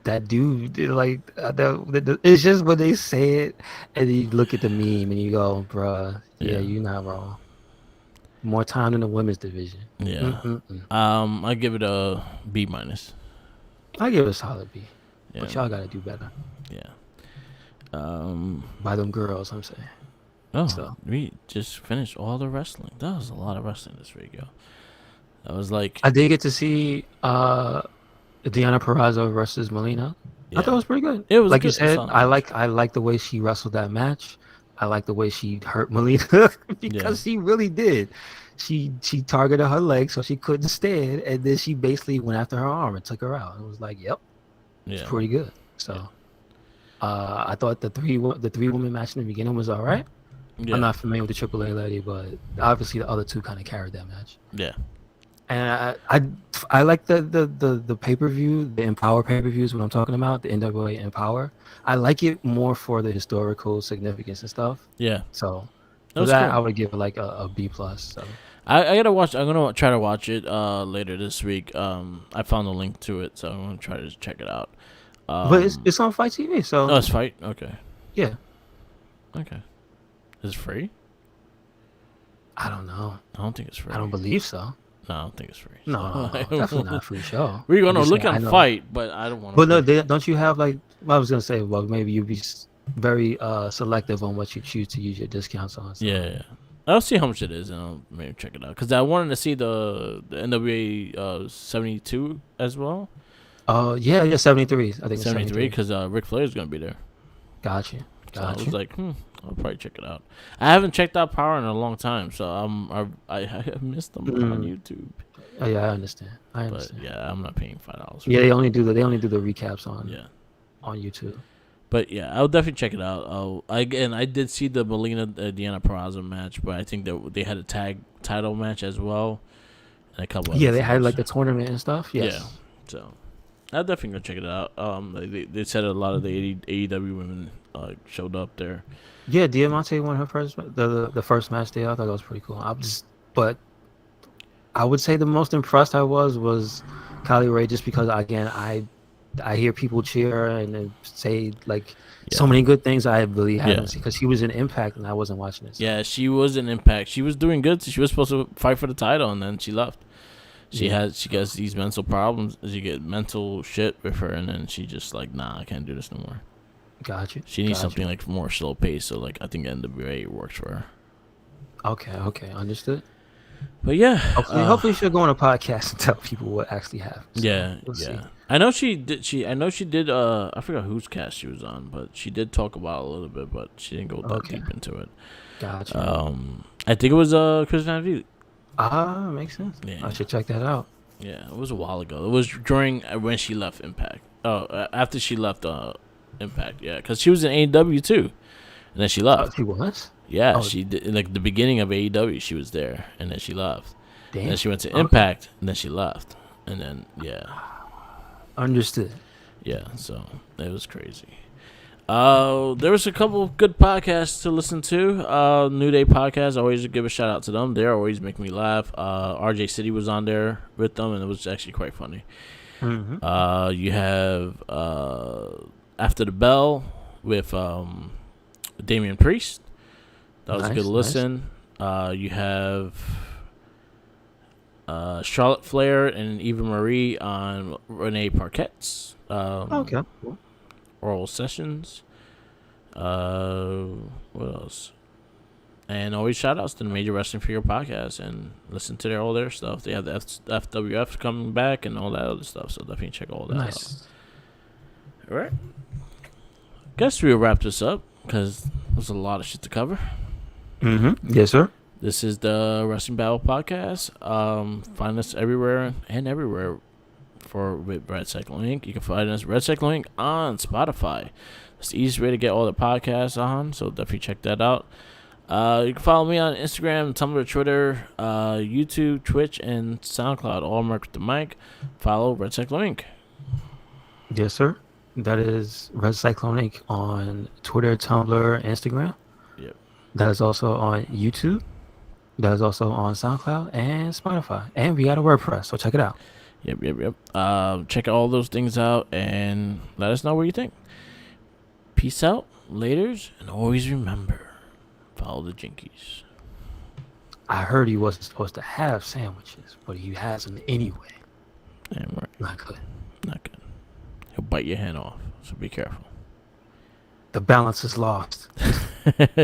that dude. Like it's just when they say it, and you look at the meme and you go, "Bruh, you're not wrong." More time in the women's division. Yeah. I give it a B-. I give it a solid B. Yeah. But y'all gotta do better. Yeah. By them girls, I'm saying. Oh, we just finished all the wrestling. That was a lot of wrestling this week, yo. That was like I did get to see Deonna Purrazzo versus Melina. I thought it was pretty good. It was like good. You said. I like the way she wrestled that match. I like the way she hurt Melina because she really did. She targeted her leg so she couldn't stand, and then she basically went after her arm and took her out. It was like, yep, it's pretty good. So, I thought the three woman match in the beginning was all right. Yeah. I'm not familiar with the AAA lady, but obviously the other two kind of carried that match. Yeah. And I like the pay-per-view, the Empower pay-per-view is what I'm talking about, the NWA Empower. I like it more for the historical significance and stuff. Yeah. So for that, cool. I would give it like a B+. So. I gotta watch. I'm gonna try to watch it later this week. I found a link to it, so I'm gonna try to check it out. But it's on Fight TV, so. Oh, it's Fight. Okay. Yeah. Okay. Is it free? I don't know. I don't think it's free. I don't believe so. No, I don't think it's free. No, definitely not a free show. We're gonna look on Fight, but I don't want to. But no, don't you have like? I was gonna say, well, maybe you'd be very selective on what you choose to use your discounts on. So. Yeah. I'll see how much it is, and I'll maybe check it out. Because I wanted to see the NWA 72 as well. Yeah, 73. I think 73 because Ric Flair is gonna be there. Gotcha. So I was like, I'll probably check it out. I haven't checked out Power in a long time, so I have missed them on YouTube. Oh, yeah, I understand. But yeah, I'm not paying $5. Yeah, they only do the recaps on YouTube. But yeah, I'll definitely check it out. I did see the Melina Diana Peraza match, but I think that they had a tag title match as well, and a couple. Yeah, they had like the tournament and stuff. Yes. Yeah, so I'll definitely go check it out. They said a lot of the AEW women showed up there. Yeah, Diamante won her first the first match there. I thought that was pretty cool. But I would say the most impressed I was Kylie Ray, just because again I hear people cheer and say like so many good things I really haven't seen, because she was in Impact and I wasn't watching it. So. Yeah, she was in Impact. She was doing good. She was supposed to fight for the title, and then she left. She gets these mental problems. She get mental shit with her, and then she just like, nah, I can't do this no more. Gotcha. She needs something like more slow pace. So like, I think NWA works for her. Okay, understood. But yeah, hopefully she'll go on a podcast and tell people what actually happened. So we'll see. I know she did. I forgot whose cast she was on, but she did talk about it a little bit, but she didn't go that deep into it. Gotcha. I think it was Chris Van Vliet. Makes sense. Yeah. I should check that out. Yeah, it was a while ago. It was during when she left Impact. After she left Impact. Yeah, because she was in AEW too, and then she left. She was. Yeah, she did. Like the beginning of AEW, she was there, and then she left. Damn. And then she went to Impact, and then she left, and then Understood. Yeah, so it was crazy. There was a couple of good podcasts to listen to. New Day podcast, always give a shout out to them. They're always making me laugh. RJ City was on there with them, and it was actually quite funny. Mm-hmm. You have After the Bell with Damian Priest. That was a good listen. Nice. You have Charlotte Flair and Eva Marie on Renee Parquette's Oral Sessions. What else? And always shout outs to the Major Wrestling Figure podcast and listen to all their stuff. They have the FWF coming back and all that other stuff, so definitely check all that out. All right. Guess we'll wrap this up because there's a lot of shit to cover. Mm-hmm. Yes, sir. This is the Wrestling Babble podcast. Find us everywhere with Red Cycle Inc. You can find us Red Cycle Inc. on Spotify. It's the easiest way to get all the podcasts on, so definitely check that out. You can follow me on Instagram, Tumblr, Twitter, YouTube, Twitch, and SoundCloud. All marked with the mic. Follow Red Cycle Inc. Yes, sir. That is Red Cyclone Inc. on Twitter, Tumblr, Instagram. Yep. That is also on YouTube. That is also on SoundCloud and Spotify. And we got a WordPress, so check it out. Yep. Check all those things out and let us know what you think. Peace out, laters, and always remember, follow the Jinkies. I heard he wasn't supposed to have sandwiches, but he has them anyway. Damn right. Not good. He'll bite your hand off, so be careful. The balance is lost.